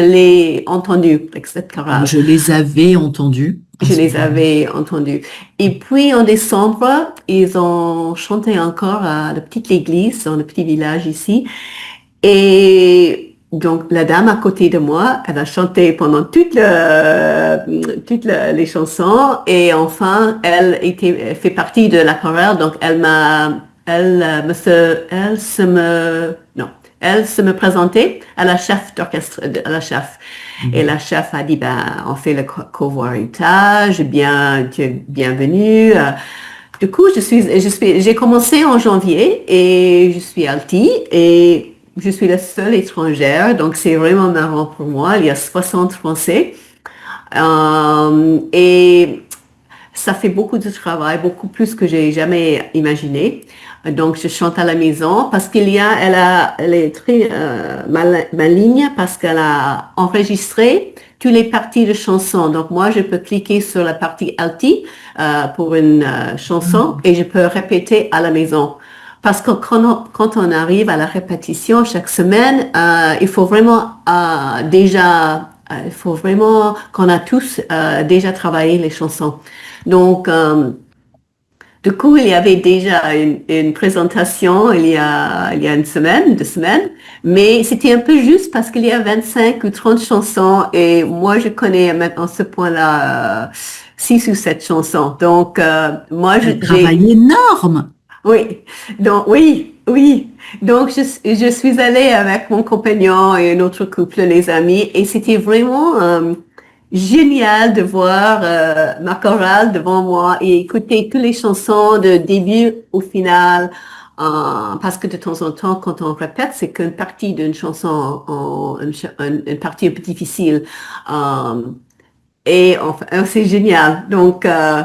l'ai entendu avec cette chorale. Je les avais entendus. Je les avais entendus. Et puis en décembre, ils ont chanté encore à la petite église dans le petit village ici. Et donc, la dame à côté de moi, elle a chanté pendant toutes les chansons et enfin, elle fait partie de la chorale, donc elle se me présentait à la chef d'orchestre, à la chef. Et la chef a dit, on fait le covoiturage, tu es bienvenue. Du coup, j'ai commencé en janvier et je suis alti et je suis la seule étrangère, donc c'est vraiment marrant pour moi. Il y a 60 Français et ça fait beaucoup de travail, beaucoup plus que j'ai jamais imaginé. Donc je chante à la maison parce elle est très maligne parce qu'elle a enregistré toutes les parties de chansons. Donc moi je peux cliquer sur la partie alti pour une chanson et je peux répéter à la maison. Parce que quand on arrive à la répétition chaque semaine, il faut vraiment qu'on a tous déjà travaillé les chansons. Donc, du coup, il y avait déjà une présentation il y a 2 semaines, mais c'était un peu juste parce qu'il y a 25 ou 30 chansons et moi je connais maintenant ce point-là 6 ou 7 chansons. Donc, moi j'ai un travail énorme. Oui, donc donc je suis allée avec mon compagnon et un autre couple, les amis, et c'était vraiment génial de voir ma chorale devant moi et écouter toutes les chansons de début au final, parce que de temps en temps, quand on répète, c'est qu'une partie d'une chanson, une partie un peu difficile, et enfin, c'est génial. Donc ouais.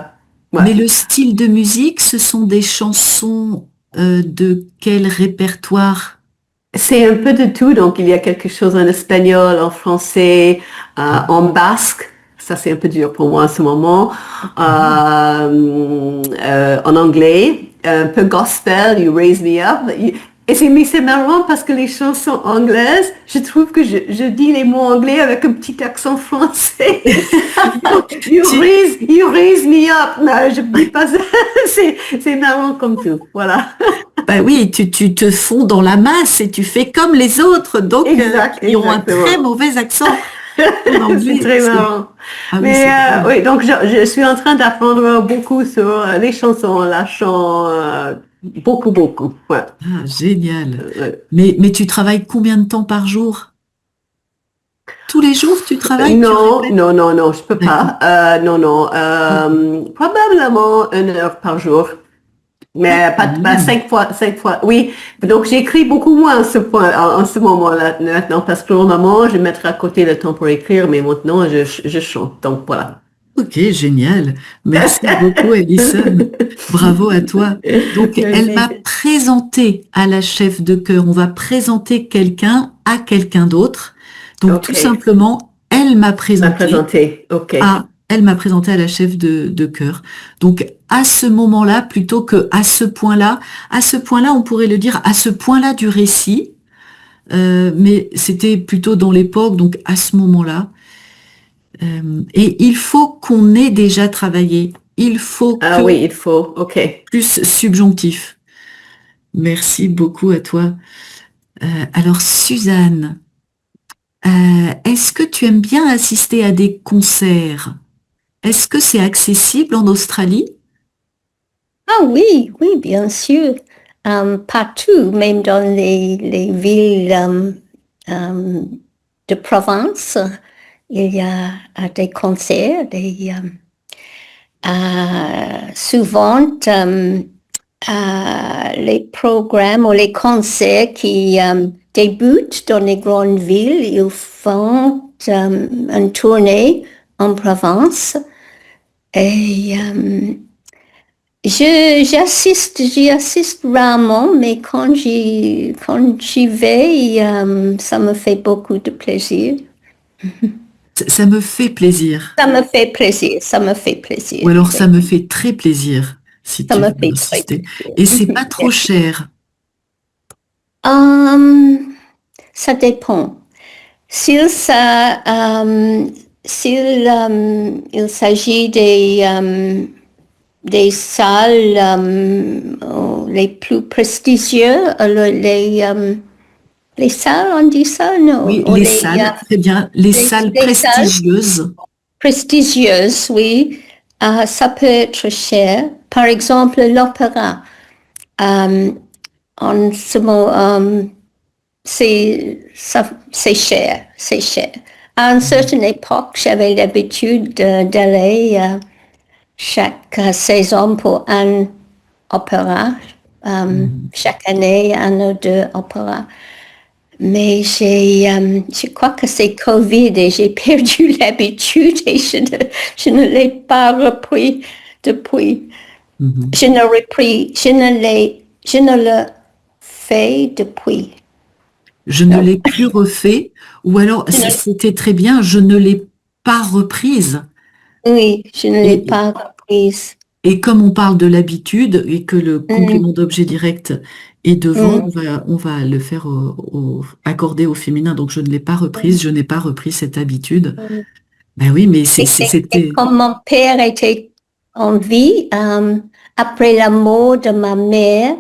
Mais le style de musique, ce sont des chansons de quel répertoire? C'est un peu de tout, donc il y a quelque chose en espagnol, en français, en basque, ça c'est un peu dur pour moi en ce moment, en anglais, un peu gospel, You Raise Me Up. Mais c'est marrant parce que les chansons anglaises, je trouve que je dis les mots anglais avec un petit accent français. you raise me up. Non, je dis pas ça. C'est marrant comme tout. Voilà. Ben oui, tu te fonds dans la masse et tu fais comme les autres, donc ils ont un très mauvais accent. C'est très marrant. Ah, mais oui, donc je suis en train d'apprendre beaucoup sur les chansons, la chant, beaucoup. Ouais. Ah, génial. Mais tu travailles combien de temps par jour? Tous les jours tu travailles? Non, je peux pas. Probablement 1 heure par jour. Mais pas 5 fois. Oui, donc j'écris beaucoup moins en ce moment-là maintenant, parce que normalement, je mettrai à côté le temps pour écrire, mais maintenant, je chante. Donc voilà. Ok, génial. Merci beaucoup, Alison. Bravo à toi. Donc, elle m'a présenté à la chef de chœur. On va présenter quelqu'un à quelqu'un d'autre. Donc, tout simplement, elle m'a présenté. Elle m'a présenté à la chef de chœur. Donc, à ce moment-là, plutôt que à ce point-là, on pourrait le dire à ce point-là du récit, mais c'était plutôt dans l'époque, donc à ce moment-là. Et il faut qu'on ait déjà travaillé. Il faut il faut, plus subjonctif. Merci beaucoup à toi. Alors, Suzanne, est-ce que tu aimes bien assister à des concerts? Est-ce que c'est accessible en Australie? Ah oui, bien sûr. Partout, même dans les villes de province, il y a des concerts, souvent les programmes ou les concerts qui débutent dans les grandes villes, ils font une tournée en province et j'y assiste rarement, mais quand j'y vais, ça me fait beaucoup de plaisir. Ça me fait plaisir. Ça me fait plaisir, ça me fait plaisir. Ou alors ça me fait très plaisir, si Ça tu me veux fait très insister. plaisir. Et c'est pas trop cher. Ça dépend. S'il il s'agit des salles les plus prestigieuses, les salles, on dit ça, non? Oui, Ou les salles, très bien. Les salles les salles prestigieuses. prestigieuses, oui, ça peut être cher. Par exemple, l'opéra. En ce moment, c'est cher, c'est cher. À une certaine époque, j'avais l'habitude d'aller chaque saison pour un opéra, chaque année, un ou deux opéras. Mais je crois que c'est Covid et j'ai perdu l'habitude et je ne l'ai pas repris depuis. Mhm. Je ne le fais depuis. Je ne Non. l'ai plus refait. Ou alors, c'était très bien, je ne l'ai pas reprise. Oui, je ne l'ai Et, pas reprise. et comme on parle de l'habitude et que le complément d'objet direct est devant, on va le faire accorder au féminin. Donc, je ne l'ai pas reprise, je n'ai pas repris cette habitude. Ben oui, mais Et c'était... comme mon père était en vie, après la mort de ma mère,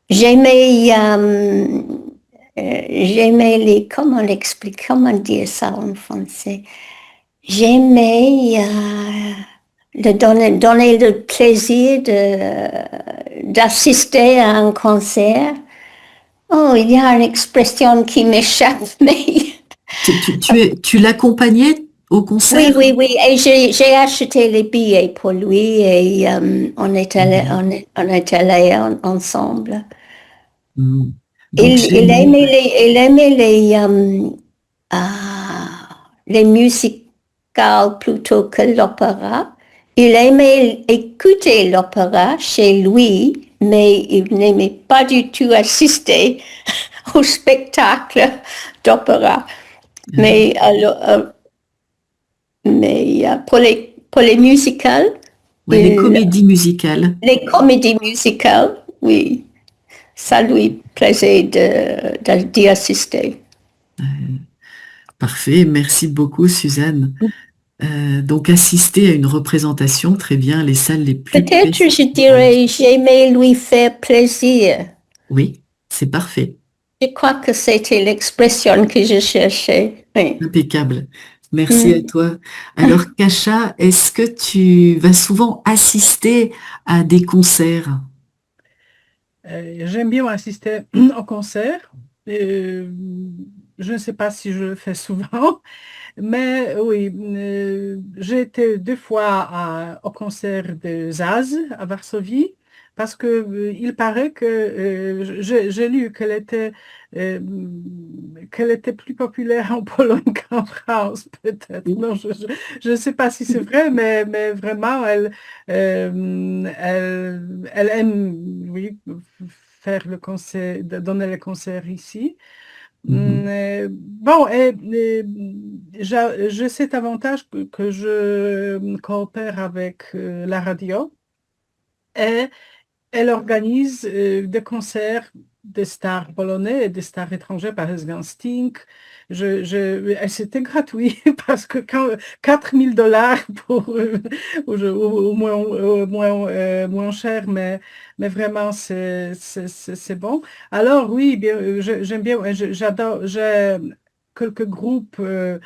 j'aimais, j'aimais comment dire ça en français? J'aimais donner le plaisir d'assister à un concert. Oh, il y a une expression qui m'échappe, mais Tu l'accompagnais au concert? oui. Et j'ai acheté les billets pour lui et on est allé, ensemble. Mm. Donc, Il j'aimais... aimait les musicals plutôt que l'opéra. Il aimait écouter l'opéra chez lui, mais il n'aimait pas du tout assister au spectacle d'opéra. Mais pour les musicals, Ouais, les comédies musicales. les comédies musicales, oui, ça lui plaisait d'y assister. Parfait, merci beaucoup Suzanne. Donc assister à une représentation, très bien, les salles les plus Peut-être, je prestigieuses. dirais, j'aimais lui faire plaisir. Oui, c'est parfait, Je crois que c'était l'expression que je cherchais. Oui. impeccable. Merci à toi. Alors Kasha, est-ce que tu vas souvent assister à des concerts? J'aime bien assister au concert. Je ne sais pas si je le fais souvent, mais oui, j'ai été 2 fois au concert de Zaz à Varsovie parce que il paraît que j'ai lu euh, qu'elle était plus populaire en Pologne qu'en France, peut-être. Non, je ne sais pas si c'est vrai, mais vraiment, elle aime, oui, faire le concert, donner les concerts ici. Bon, j'ai cet avantage que je coopère avec la radio et elle organise des concerts des stars polonais et des stars étrangères, par exemple Sting. Et c'était gratuit parce que quand 4 000 $ pour, au moins cher, mais vraiment c'est bon. Alors oui, bien, j'aime bien, j'adore, j'ai quelques groupes euh,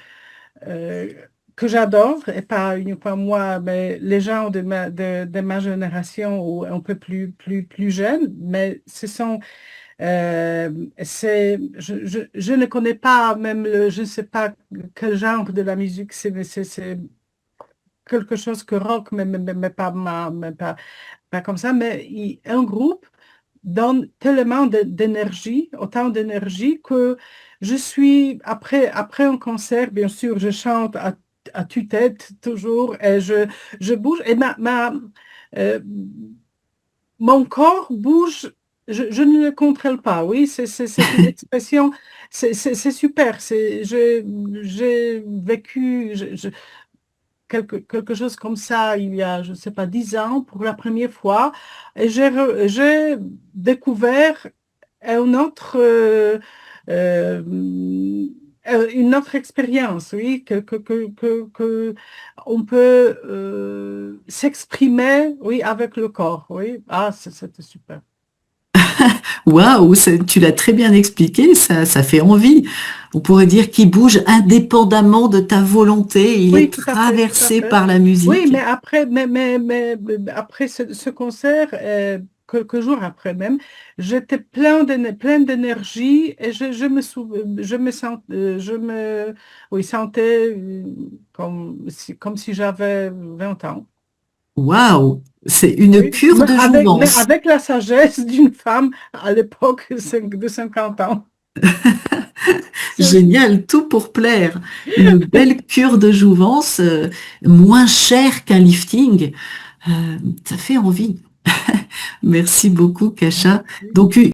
que j'adore, et pas uniquement moi, mais les gens de ma génération ou un peu plus jeunes, mais ce sont, je ne connais pas même je ne sais pas quel genre de la musique c'est, mais c'est quelque chose que rock, mais pas, pas comme ça, mais un groupe donne tellement d'énergie, autant d'énergie que je suis, après un concert, bien sûr, je chante à tue-tête toujours et je bouge et euh, mon corps bouge je ne le contrôle pas, oui, c'est une expression, c'est super, j'ai vécu quelque chose comme ça il y a, je ne sais pas, 10 ans pour la première fois, et j'ai découvert un autre, une autre expérience, oui, que on peut s'exprimer, oui, avec le corps, oui. Ah, c'était super. Waouh, tu l'as très bien expliqué, ça fait envie. On pourrait dire qu'il bouge indépendamment de ta volonté, il Oui, est tout à fait, tout à traversé fait. par la Oui, musique. mais après, après ce concert, quelques jours après même, j'étais plein d'énergie et je me sens, oui, sentais comme si j'avais 20 ans. Waouh, c'est une Oui, cure de mais jouvence. avec la sagesse d'une femme à l'époque de 50 ans. Génial, tout pour plaire. Une belle cure de jouvence, moins chère qu'un lifting. Ça fait envie. Merci beaucoup, Kasha. Donc,